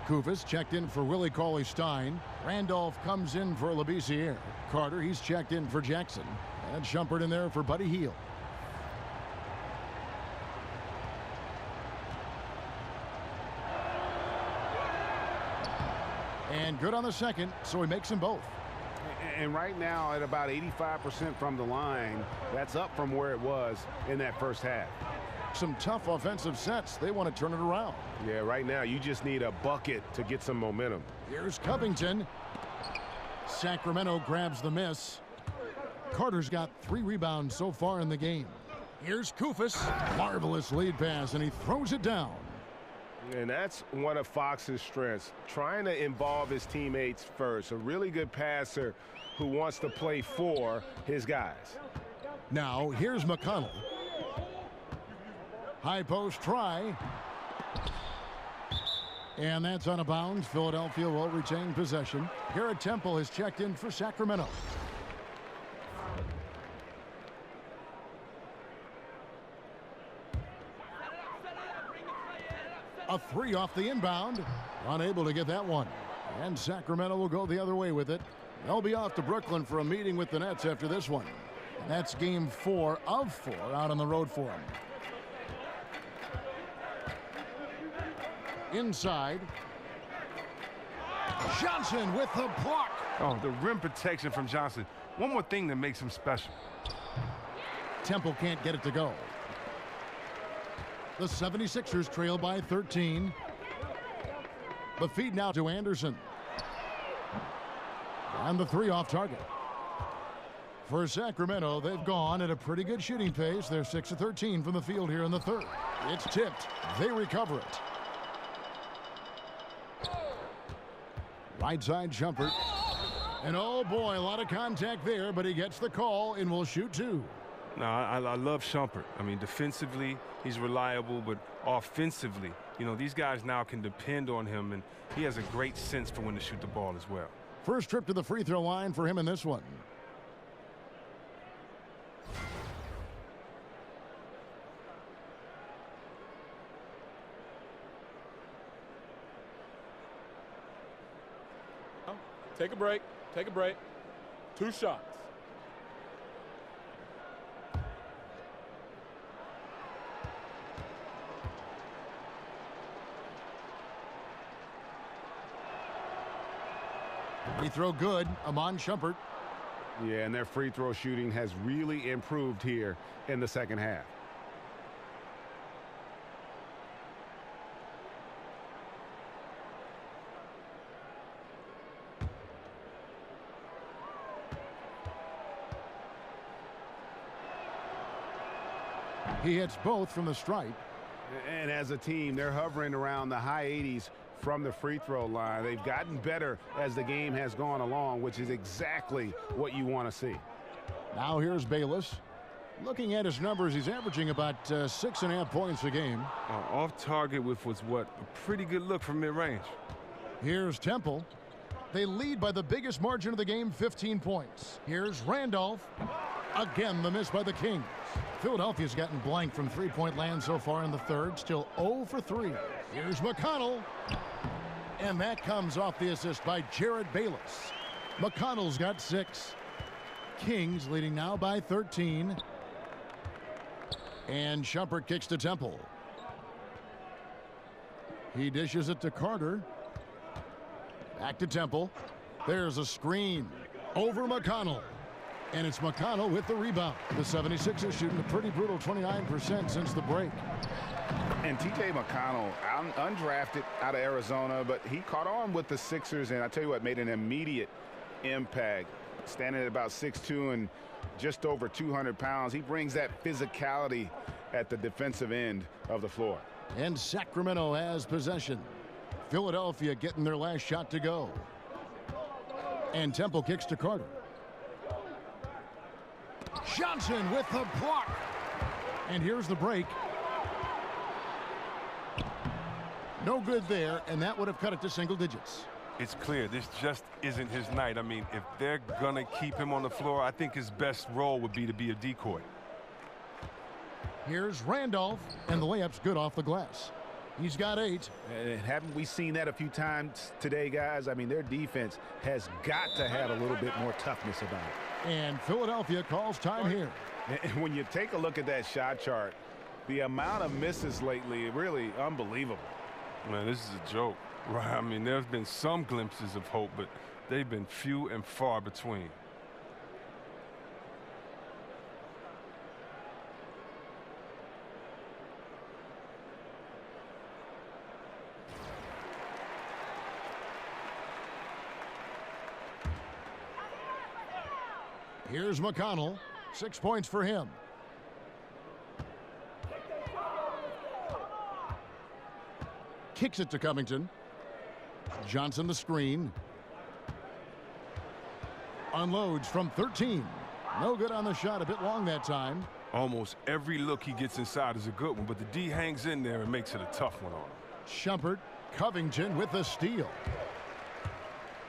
Kufis checked in for Willie Cauley-Stein. Randolph comes in for Labissiere. Carter, he's checked in for Jackson. And Shumpert in there for Buddy Hield. And good on the second, so he makes them both. And right now at about 85% from the line, that's up from where it was in that first half. Some tough offensive sets. They want to turn it around. Yeah, right now you just need a bucket to get some momentum. Here's Covington. Sacramento grabs the miss. Carter's got 3 rebounds so far in the game. Here's Kufis. Marvelous lead pass, and he throws it down. And that's one of Fox's strengths, trying to involve his teammates first. A really good passer who wants to play for his guys. Now, here's McConnell. High post try. And that's out of bounds. Philadelphia will retain possession. Garrett Temple has checked in for Sacramento. A 3 off the inbound. Unable to get that one. And Sacramento will go the other way with it. They'll be off to Brooklyn for a meeting with the Nets after this one. And that's game 4 of 4 out on the road for them. Inside. Johnson with the block. Oh, the rim protection from Johnson. One more thing that makes him special. Temple can't get it to go. The 76ers trail by 13. The feed now to Anderson. And the 3 off target. For Sacramento, they've gone at a pretty good shooting pace. They're 6 of 13 from the field here in the 3rd. It's tipped. They recover it. Right side jumper. And oh boy, a lot of contact there, but he gets the call and will shoot 2. No, I love Shumpert. I mean, defensively, he's reliable, but offensively, you know, these guys now can depend on him, and he has a great sense for when to shoot the ball as well. First trip to the free throw line for him in this one. Take a break. Take a break. 2 shots. Free throw good. Amon Shumpert. Yeah, and their free throw shooting has really improved here in the second half. He hits both from the stripe. And as a team, they're hovering around the high 80s from the free throw line. They've gotten better as the game has gone along, which is exactly what you want to see. Now here's Bayless. Looking at his numbers, he's averaging about 6.5 points a game. Off target with what's a pretty good look from mid-range. Here's Temple. They lead by the biggest margin of the game, 15 points. Here's Randolph. Again, the miss by the Kings. Philadelphia's gotten blank from three-point land so far in the third. Still 0 for 3. Here's McConnell. And that comes off the assist by Jared Bayless. McConnell's got 6. Kings leading now by 13. And Shumpert kicks to Temple. He dishes it to Carter. Back to Temple. There's a screen over McConnell. And it's McConnell with the rebound. The 76ers shooting a pretty brutal 29% since the break. And T.J. McConnell, undrafted out of Arizona, but he caught on with the Sixers, and I tell you what, made an immediate impact. Standing at about 6'2" and just over 200 pounds. He brings that physicality at the defensive end of the floor. And Sacramento has possession. Philadelphia getting their last shot to go. And Temple kicks to Carter. Johnson with the block. And here's the break. No good there, and that would have cut it to single digits. It's clear this just isn't his night. I mean, if they're going to keep him on the floor, I think his best role would be to be a decoy. Here's Randolph, and the layup's good off the glass. He's got 8. And haven't we seen that a few times today, guys? I mean, their defense has got to have a little bit more toughness about it. And Philadelphia calls time here. And when you take a look at that shot chart, the amount of misses lately, really unbelievable. Man, this is a joke, right? I mean, there's been some glimpses of hope, but they've been few and far between. Here's McConnell. 6 points for him. Kicks it to Covington. Johnson the screen. Unloads from 13. No good on the shot. A bit long that time. Almost every look he gets inside is a good one, but the D hangs in there and makes it a tough one on him. Shumpert, Covington with the steal.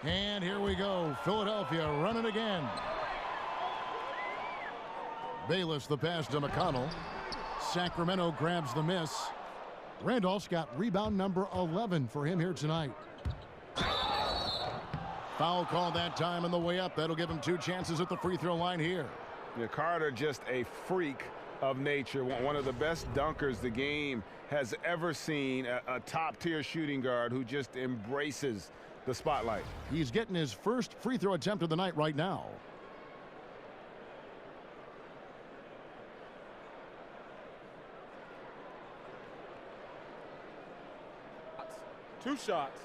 And here we go. Philadelphia running again. Bayless the pass to McConnell. Sacramento grabs the miss. Randolph's got rebound number 11 for him here tonight. Foul call that time on the way up. That'll give him 2 chances at the free throw line here. Yeah, Carter just a freak of nature. One of the best dunkers the game has ever seen. A top-tier shooting guard who just embraces the spotlight. He's getting his first free throw attempt of the night right now. Two shots.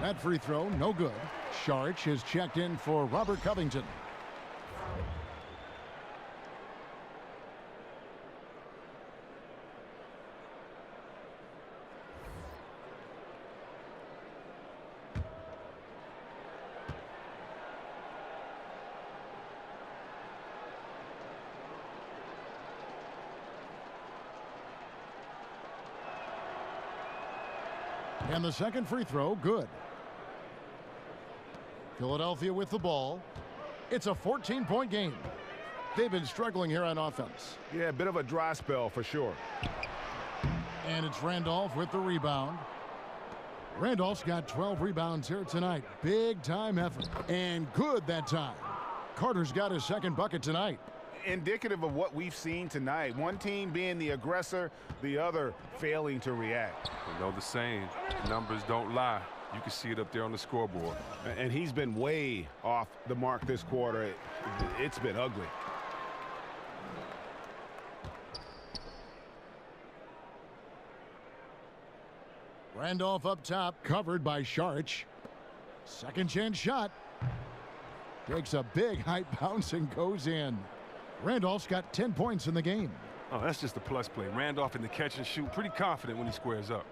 That free throw, no good. Sharch is checked in for Robert Covington. And the second free throw, good. Philadelphia with the ball. It's a 14-point game. They've been struggling here on offense. Yeah, a bit of a dry spell for sure. And it's Randolph with the rebound. Randolph's got 12 rebounds here tonight. Big time effort. And good that time. Carter's got his second bucket tonight. Indicative of what we've seen tonight. One team being the aggressor, the other failing to react. You know the saying, numbers don't lie. You can see it up there on the scoreboard. And he's been way off the mark this quarter. It's been ugly. Randolph up top, covered by Sharch. Second chance shot. Takes a big high bounce and goes in. Randolph's got 10 points in the game. Oh, that's just a plus play. Randolph in the catch and shoot, pretty confident when he squares up.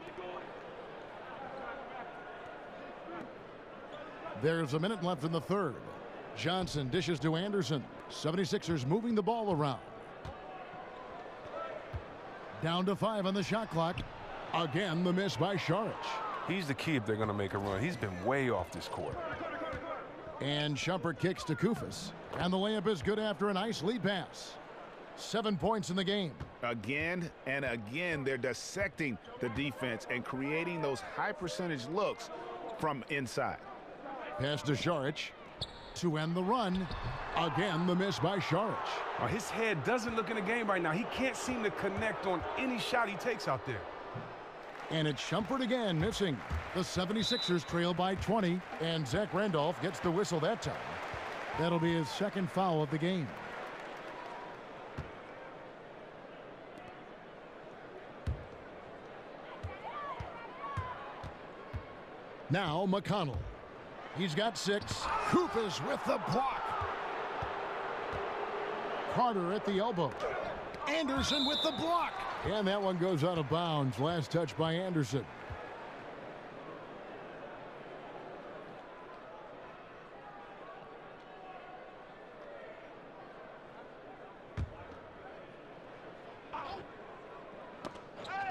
There's a minute left in the third. Johnson dishes to Anderson. 76ers moving the ball around. Down to 5 on the shot clock. Again, the miss by Saric. He's the key if they're going to make a run. He's been way off this court. And Shumpert kicks to Kufis. And the layup is good after a nice lead pass. 7 points in the game. Again and again, they're dissecting the defense and creating those high percentage looks from inside. Pass to Saric to end the run. Again, the miss by Saric. His head doesn't look in the game right now. He can't seem to connect on any shot he takes out there. And it's Shumpert again missing. The 76ers trail by 20, and Zach Randolph gets the whistle that time. That'll be his second foul of the game. Now McConnell. He's got 6. Kufis with the block. Carter at the elbow. Anderson with the block. And that one goes out of bounds. Last touch by Anderson.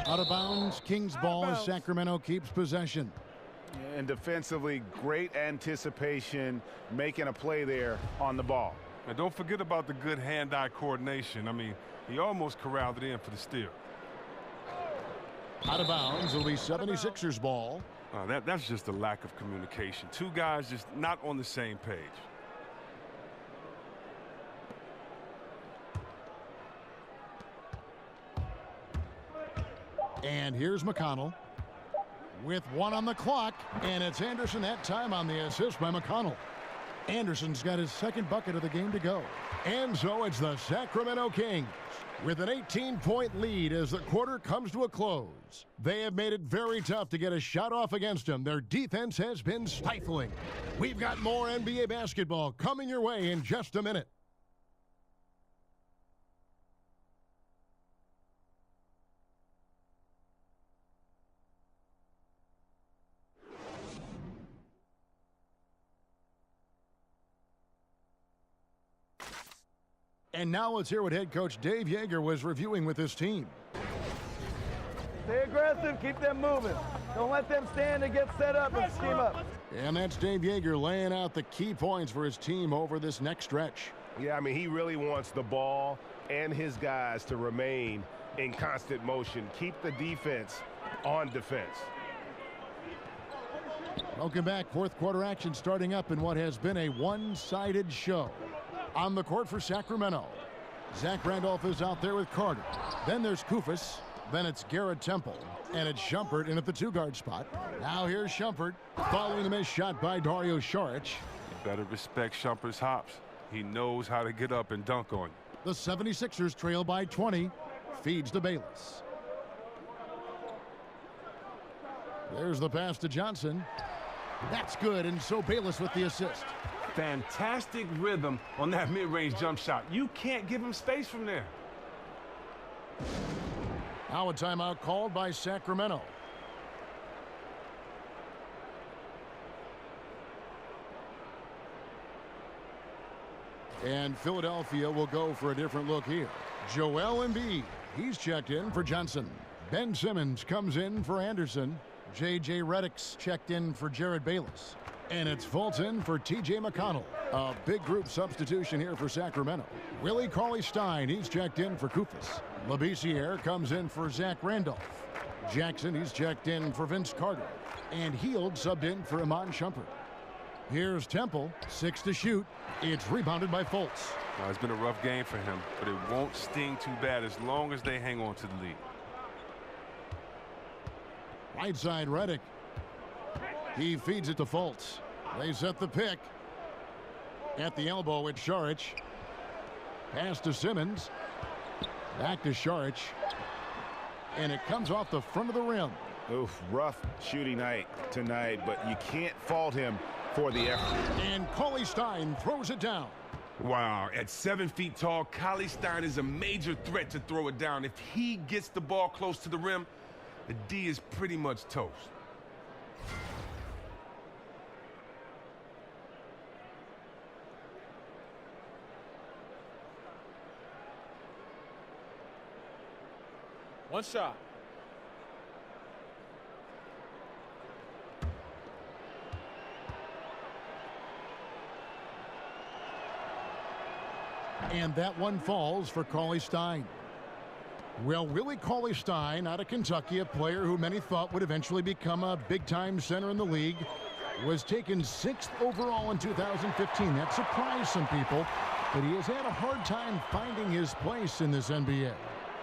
Out of bounds. Kings ball as Sacramento keeps possession. And defensively, great anticipation, making a play there on the ball. And don't forget about the good hand-eye coordination. I mean, he almost corralled it in for the steal. Out of bounds. It'll be 76ers ball. That's just a lack of communication. Two guys just not on the same page. And here's McConnell with 1 on the clock, and it's Anderson that time on the assist by McConnell. Anderson's got his second bucket of the game to go. And so it's the Sacramento Kings with an 18-point lead as the quarter comes to a close. They have made it very tough to get a shot off against them. Their defense has been stifling. We've got more NBA basketball coming your way in just a minute. And now let's hear what head coach Dave Yeager was reviewing with his team. Stay aggressive, keep them moving. Don't let them stand and get set up and scheme up. And that's Dave Yeager laying out the key points for his team over this next stretch. Yeah, I mean, he really wants the ball and his guys to remain in constant motion. Keep the defense on defense. Welcome back. Fourth quarter action starting up in what has been a one-sided show. On the court for Sacramento, Zach Randolph is out there with Carter. Then there's Kufis. Then it's Garrett Temple. And it's Shumpert in at the 2-guard spot. Now here's Shumpert following the missed shot by Dario Saric. You better respect Shumpert's hops. He knows how to get up and dunk on you. The 76ers trail by 20. Feeds to Bayless. There's the pass to Johnson. That's good, and so Bayless with the assist. Fantastic rhythm on that mid-range jump shot. You can't give him space from there. Now a timeout called by Sacramento. And Philadelphia will go for a different look here. Joel Embiid, he's checked in for Johnson. Ben Simmons comes in for Anderson. J.J. Redick's checked in for Jared Bayless. And it's Fulton for T.J. McConnell. A big group substitution here for Sacramento. Willie Cauley-Stein, he's checked in for Kufis. Labissiere comes in for Zach Randolph. Jackson, he's checked in for Vince Carter. And Hield subbed in for Iman Shumpert. Here's Temple, 6 to shoot. It's rebounded by Fultz. It's been a rough game for him, but it won't sting too bad as long as they hang on to the lead. Right side, Redick. He feeds it to Fultz. They set the pick. At the elbow, it's Saric. Pass to Simmons. Back to Saric. And it comes off the front of the rim. Oof, rough shooting night tonight, but you can't fault him for the effort. And Cauley-Stein throws it down. Wow, at 7 feet tall, Cauley-Stein is a major threat to throw it down. If he gets the ball close to the rim, the D is pretty much toast. One shot. And that one falls for Cauley-Stein. Well, Willie Cauley-Stein out of Kentucky, a player who many thought would eventually become a big-time center in the league, was taken 6th overall in 2015. That surprised some people, but he has had a hard time finding his place in this NBA.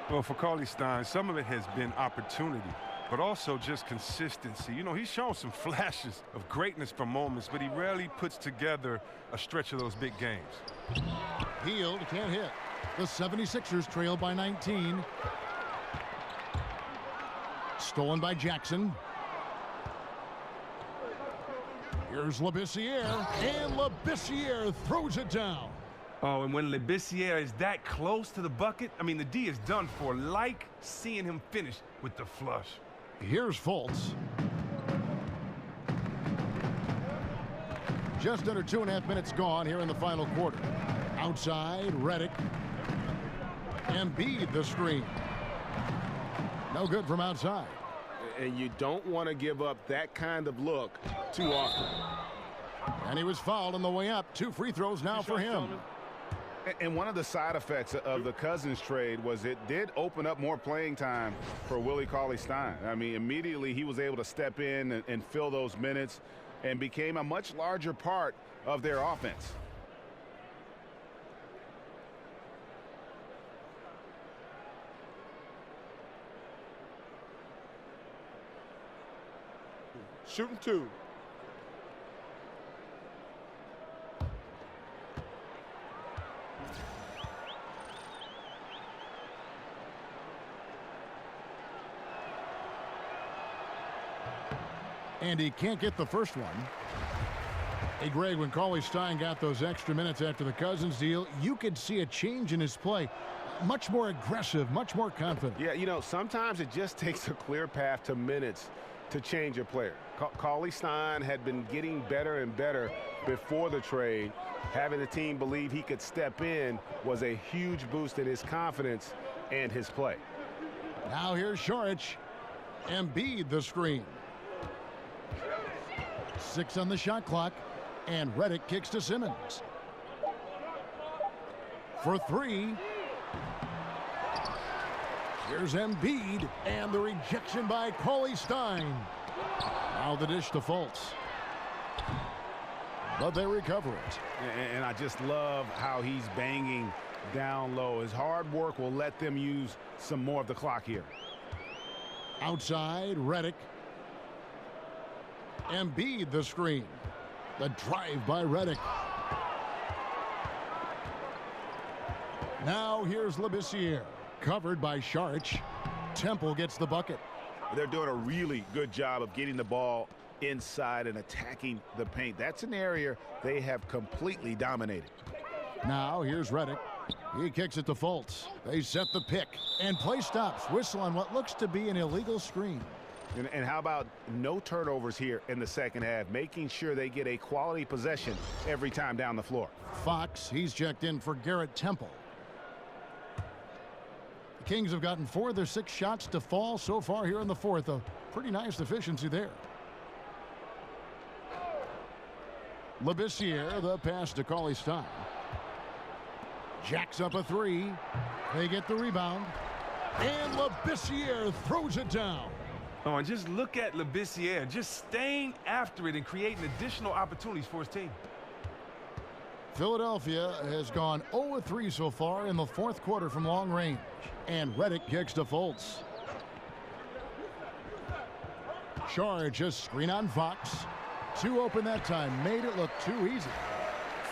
Well, for Cauley-Stein, some of it has been opportunity, but also just consistency. You know, he's shown some flashes of greatness for moments, but he rarely puts together a stretch of those big games. Hield can't hit. The 76ers trail by 19. Stolen by Jackson. Here's Labissiere, and Labissiere throws it down. Oh, and when Labissiere is that close to the bucket, I mean, the D is done for. Like seeing him finish with the flush. Here's Fultz. Just under 2.5 minutes gone here in the final quarter. Outside, Redick. Embiid the screen. No good from outside. And you don't want to give up that kind of look too often. And he was fouled on the way up. 2 free throws now for him. And one of the side effects of the Cousins trade was it did open up more playing time for Willie Cauley-Stein. I mean, immediately he was able to step in and fill those minutes and became a much larger part of their offense. Shooting 2. And he can't get the first one. Hey, Greg, when Cauley-Stein got those extra minutes after the Cousins deal, you could see a change in his play. Much more aggressive, much more confident. Yeah, you know, sometimes it just takes a clear path to minutes to change a player. Cauley-Stein had been getting better and better before the trade. Having the team believe he could step in was a huge boost in his confidence and his play. Now here's Šarić. Embiid the screen. 6 on the shot clock, and Redick kicks to Simmons. For 3. Here's Embiid, and the rejection by Cauley-Stein. Now the dish to Fultz. But they recover it. And I just love how he's banging down low. His hard work will let them use some more of the clock here. Outside, Redick. Embiid the screen. The drive by Redick. Now here's Labissiere. Covered by Šarić. Temple gets the bucket. They're doing a really good job of getting the ball inside and attacking the paint. That's an area they have completely dominated. Now here's Redick. He kicks it to Fultz. They set the pick, and play stops. Whistle on what looks to be an illegal screen. And how about no turnovers here in the second half, making sure they get a quality possession every time down the floor. Fox, he's checked in for Garrett Temple. The Kings have gotten 4 of their 6 shots to fall so far here in the fourth. A pretty nice efficiency there. Labissiere, the pass to Cauley-Stein. Jacks up a 3. They get the rebound. And Labissiere throws it down. Oh, and just look at Labissiere, just staying after it and creating additional opportunities for his team. Philadelphia has gone 0-3 so far in the fourth quarter from long range. And Redick kicks to Fultz. Šarić just screen on Fox. 2 open that time, made it look too easy.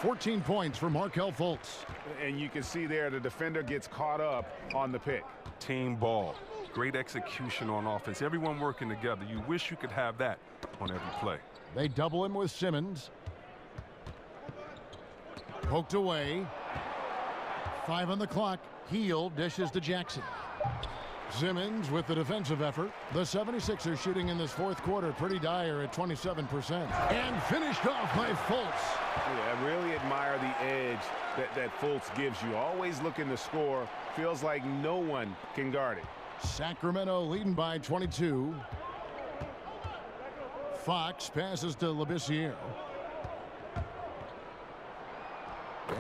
14 points for Markelle Fultz. And you can see there the defender gets caught up on the pick. Team ball. Great execution on offense. Everyone working together. You wish you could have that on every play. They double him with Simmons. Poked away. 5 on the clock. Hield dishes to Jackson. Simmons with the defensive effort. The 76ers shooting in this fourth quarter pretty dire at 27%. And finished off by Fultz. Yeah, I really admire the edge that Fultz gives you. Always looking to score. Feels like no one can guard it. Sacramento leading by 22. Fox passes to Labissiere.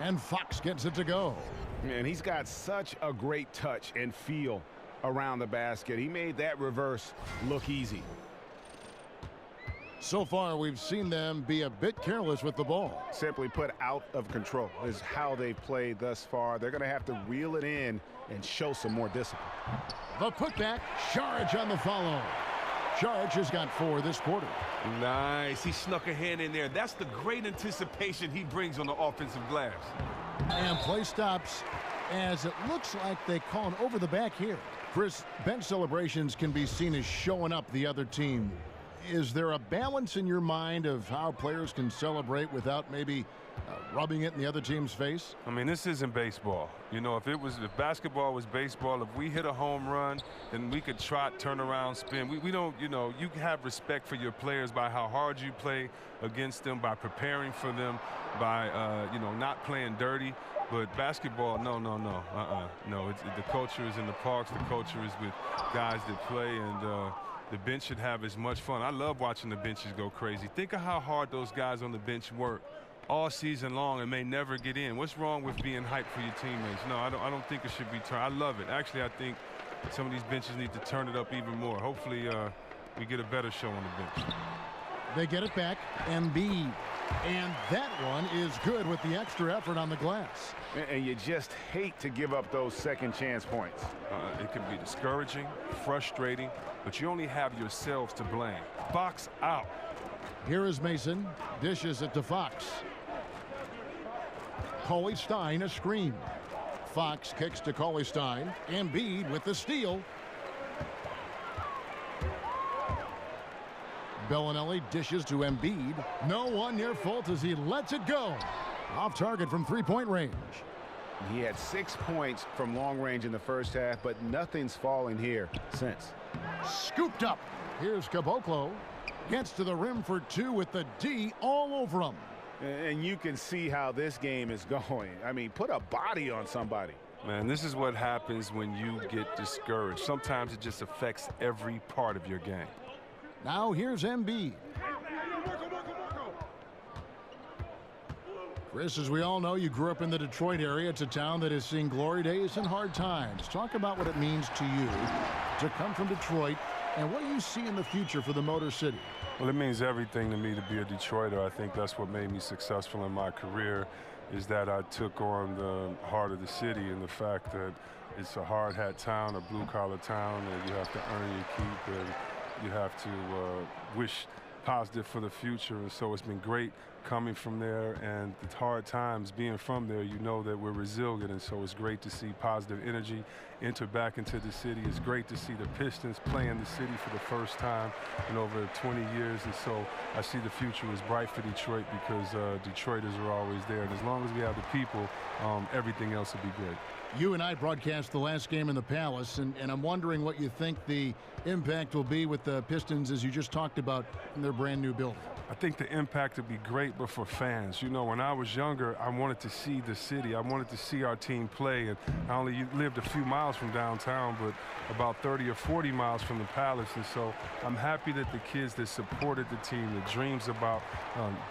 And Fox gets it to go. And he's got such a great touch and feel around the basket. He made that reverse look easy. So far, we've seen them be a bit careless with the ball. Simply put, out of control is how they've played thus far. They're going to have to reel it in and show some more discipline. The putback, Sharge on the follow. Sharge has got 4 this quarter. Nice. He snuck a hand in there. That's the great anticipation he brings on the offensive glass. And play stops as it looks like they call an over the back here. Chris, bench celebrations can be seen as showing up the other team. Is there a balance in your mind of how players can celebrate without maybe rubbing it in the other team's face? I mean, this isn't baseball. You know, if basketball was baseball, if we hit a home run, then we could trot, turn around, spin. We don't, you know, you have respect for your players by how hard you play against them, by preparing for them, by, you know, not playing dirty. But basketball, no. No, the culture is in the parks. The culture is with guys that play, and the bench should have as much fun. I love watching the benches go crazy. Think of how hard those guys on the bench work all season long and may never get in. What's wrong with being hyped for your teammates? No, I don't think it should be turned. I love it. Actually, I think some of these benches need to turn it up even more. Hopefully, we get a better show on the bench. They get it back, Embiid. And that one is good with the extra effort on the glass. And you just hate to give up those second chance points. It can be discouraging, frustrating, but you only have yourselves to blame. Fox out. Here is Mason. Dishes it to Fox. Cauley-Stein a screen. Fox kicks to Cauley-Stein. Embiid with the steal. Bellinelli dishes to Embiid. No one near fault as he lets it go. Off target from three-point range. He had 6 points from long range in the first half, but nothing's fallen here since. Scooped up. Here's Caboclo. Gets to the rim for 2 with the D all over him. And you can see how this game is going. I mean, put a body on somebody. Man, this is what happens when you get discouraged. Sometimes it just affects every part of your game. Now here's Embiid. Chris, as we all know, you grew up in the Detroit area. It's a town that has seen glory days and hard times. Talk about what it means to you to come from Detroit and what you see in the future for the Motor City. Well, it means everything to me to be a Detroiter. I think that's what made me successful in my career, is that I took on the heart of the city and the fact that it's a hard hat town, a blue-collar town, and you have to earn your keep, and you have to wish positive for the future. And so it's been great coming from there, and the hard times being from there, you know that we're resilient, and so it's great to see positive energy enter back into the city. It's great to see the Pistons play in the city for the first time in over 20 years, and so I see the future is bright for Detroit because Detroiters are always there, and as long as we have the people, everything else will be great. You and I broadcast the last game in the Palace, and I'm wondering what you think the impact will be with the Pistons, as you just talked about, in their brand new building. I think the impact would be great, but for fans. You know, when I was younger, I wanted to see the city. I wanted to see our team play, and I only lived a few miles from downtown, but about 30 or 40 miles from the Palace, and so I'm happy that the kids that supported the team, that dreams about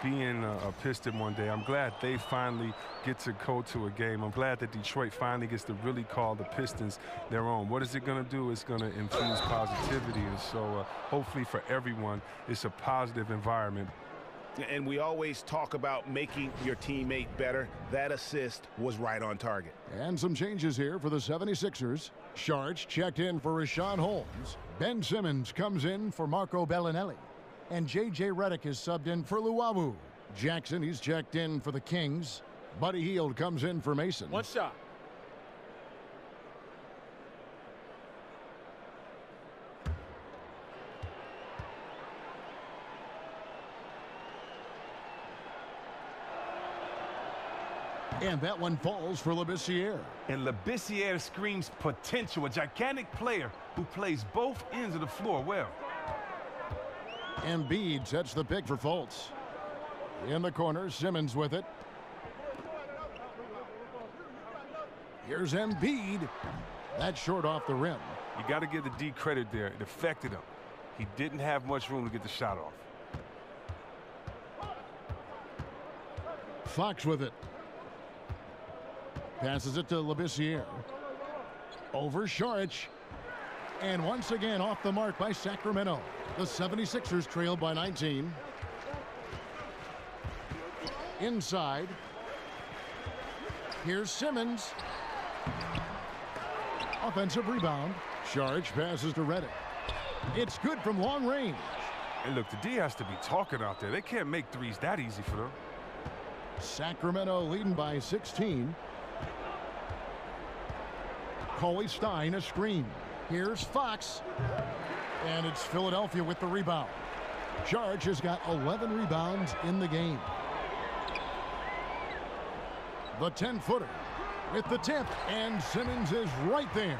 being a Piston one day, I'm glad they finally get to go to a game. I'm glad that Detroit finally gets to really call the Pistons their own. What is it going to do? It's going to infuse positivity, and so hopefully for everyone, it's a positive environment. And we always talk about making your teammate better. That assist was right on target. And some changes here for the 76ers. Sharge checked in for Rashawn Holmes. Ben Simmons comes in for Marco Bellinelli. And J.J. Redick is subbed in for Luawu. Jackson, he's checked in for the Kings. Buddy Hield comes in for Mason. One shot. And that one falls for Labissiere. And Labissiere screams potential, a gigantic player who plays both ends of the floor well. Embiid sets the pick for Fultz. In the corner, Simmons with it. Here's Embiid. That's short off the rim. You got to give the D credit there. It affected him. He didn't have much room to get the shot off. Fox with it. Passes it to Labissiere. Over Saric. And once again off the mark by Sacramento. The 76ers trailed by 19. Inside. Here's Simmons. Offensive rebound. Saric passes to Redick. It's good from long range. And look, the D has to be talking out there. They can't make threes that easy for them. Sacramento leading by 16. Coley Stein a screen. Here's Fox. And it's Philadelphia with the rebound. Saric has got 11 rebounds in the game. The 10-footer with the tip, and Simmons is right there.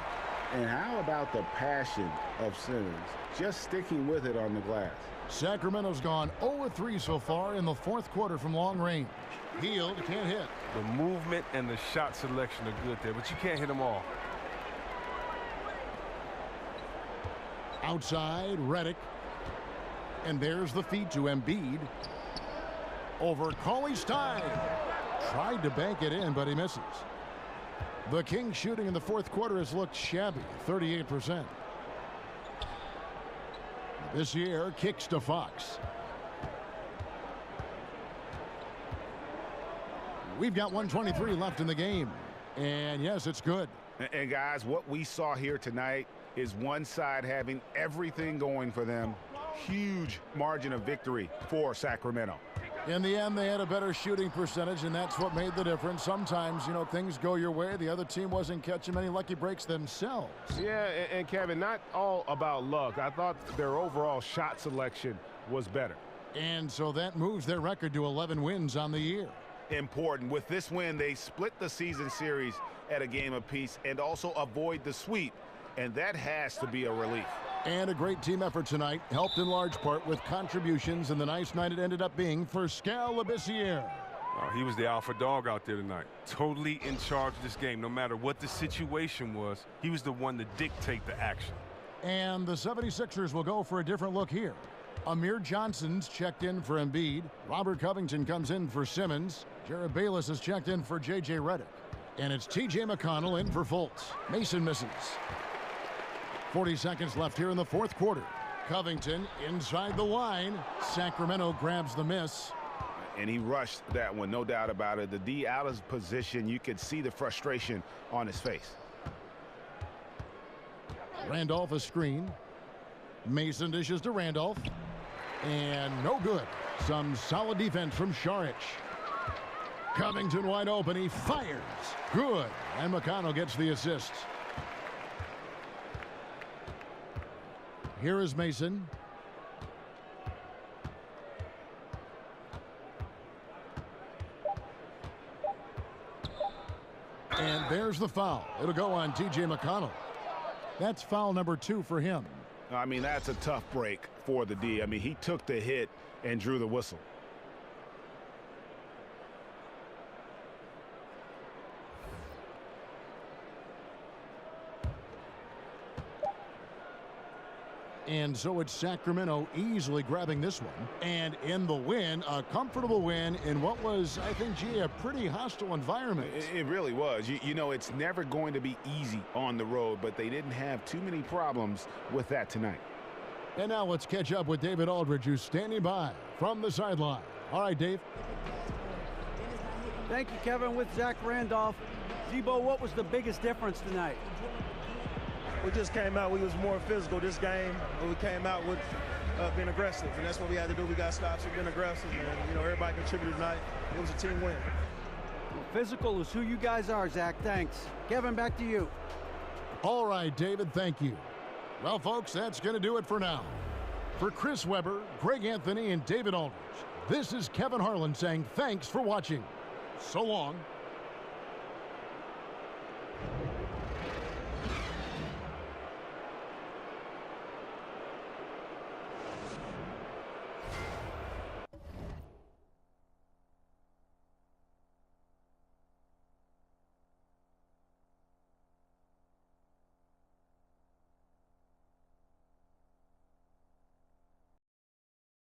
And how about the passion of Simmons, just sticking with it on the glass? Sacramento's gone 0-3 so far in the fourth quarter from long range. Hield can't hit. The movement and the shot selection are good there, but you can't hit them all. Outside, Redick. And there's the feed to Embiid. Over Coley Stein. Tried to bank it in, but he misses. The Kings shooting in the fourth quarter has looked shabby, 38%. This year, kicks to Fox. We've got 1:23 left in the game. And yes, it's good. And guys, what we saw here tonight is one side having everything going for them. Huge margin of victory for Sacramento. In the end, they had a better shooting percentage, and that's what made the difference. Sometimes, you know, things go your way. The other team wasn't catching many lucky breaks themselves. Yeah, and Kevin, not all about luck. I thought their overall shot selection was better. And so that moves their record to 11 wins on the year. Important. With this win, they split the season series at a game apiece and also avoid the sweep. And that has to be a relief. And a great team effort tonight, helped in large part with contributions, and the nice night it ended up being for Skal Labissiere. Oh, he was the alpha dog out there tonight. Totally in charge of this game. No matter what the situation was, he was the one to dictate the action. And the 76ers will go for a different look here. Amir Johnson's checked in for Embiid. Robert Covington comes in for Simmons. Jared Bayless is checked in for J.J. Redick. And it's T.J. McConnell in for Fultz. Mason misses. 40 seconds left here in the fourth quarter. Covington inside the line. Sacramento grabs the miss. And he rushed that one, no doubt about it. The D out of position, you could see the frustration on his face. Randolph a screen. Mason dishes to Randolph. And no good. Some solid defense from Saric. Covington wide open. He fires. Good. And McConnell gets the assist. Here is Mason. And there's the foul. It'll go on T.J. McConnell. That's foul number 2 for him. I mean, that's a tough break for the D. I mean, he took the hit and drew the whistle. And so it's Sacramento easily grabbing this one. And in the win, a comfortable win in what was, I think, gee, a pretty hostile environment. It really was. You know, it's never going to be easy on the road, but they didn't have too many problems with that tonight. And now let's catch up with David Aldridge, who's standing by from the sideline. All right, Dave. Thank you, Kevin. With Zach Randolph. Zebo, what was the biggest difference tonight? We just came out, we was more physical this game, but we came out with being aggressive, and that's what we had to do. We got stops and being aggressive, and, you know, everybody contributed tonight. It was a team win. Physical is who you guys are, Zach. Thanks. Kevin, back to you. All right, David, thank you. Well, folks, that's going to do it for now. For Chris Webber, Greg Anthony, and David Aldridge, this is Kevin Harlan saying thanks for watching. So long.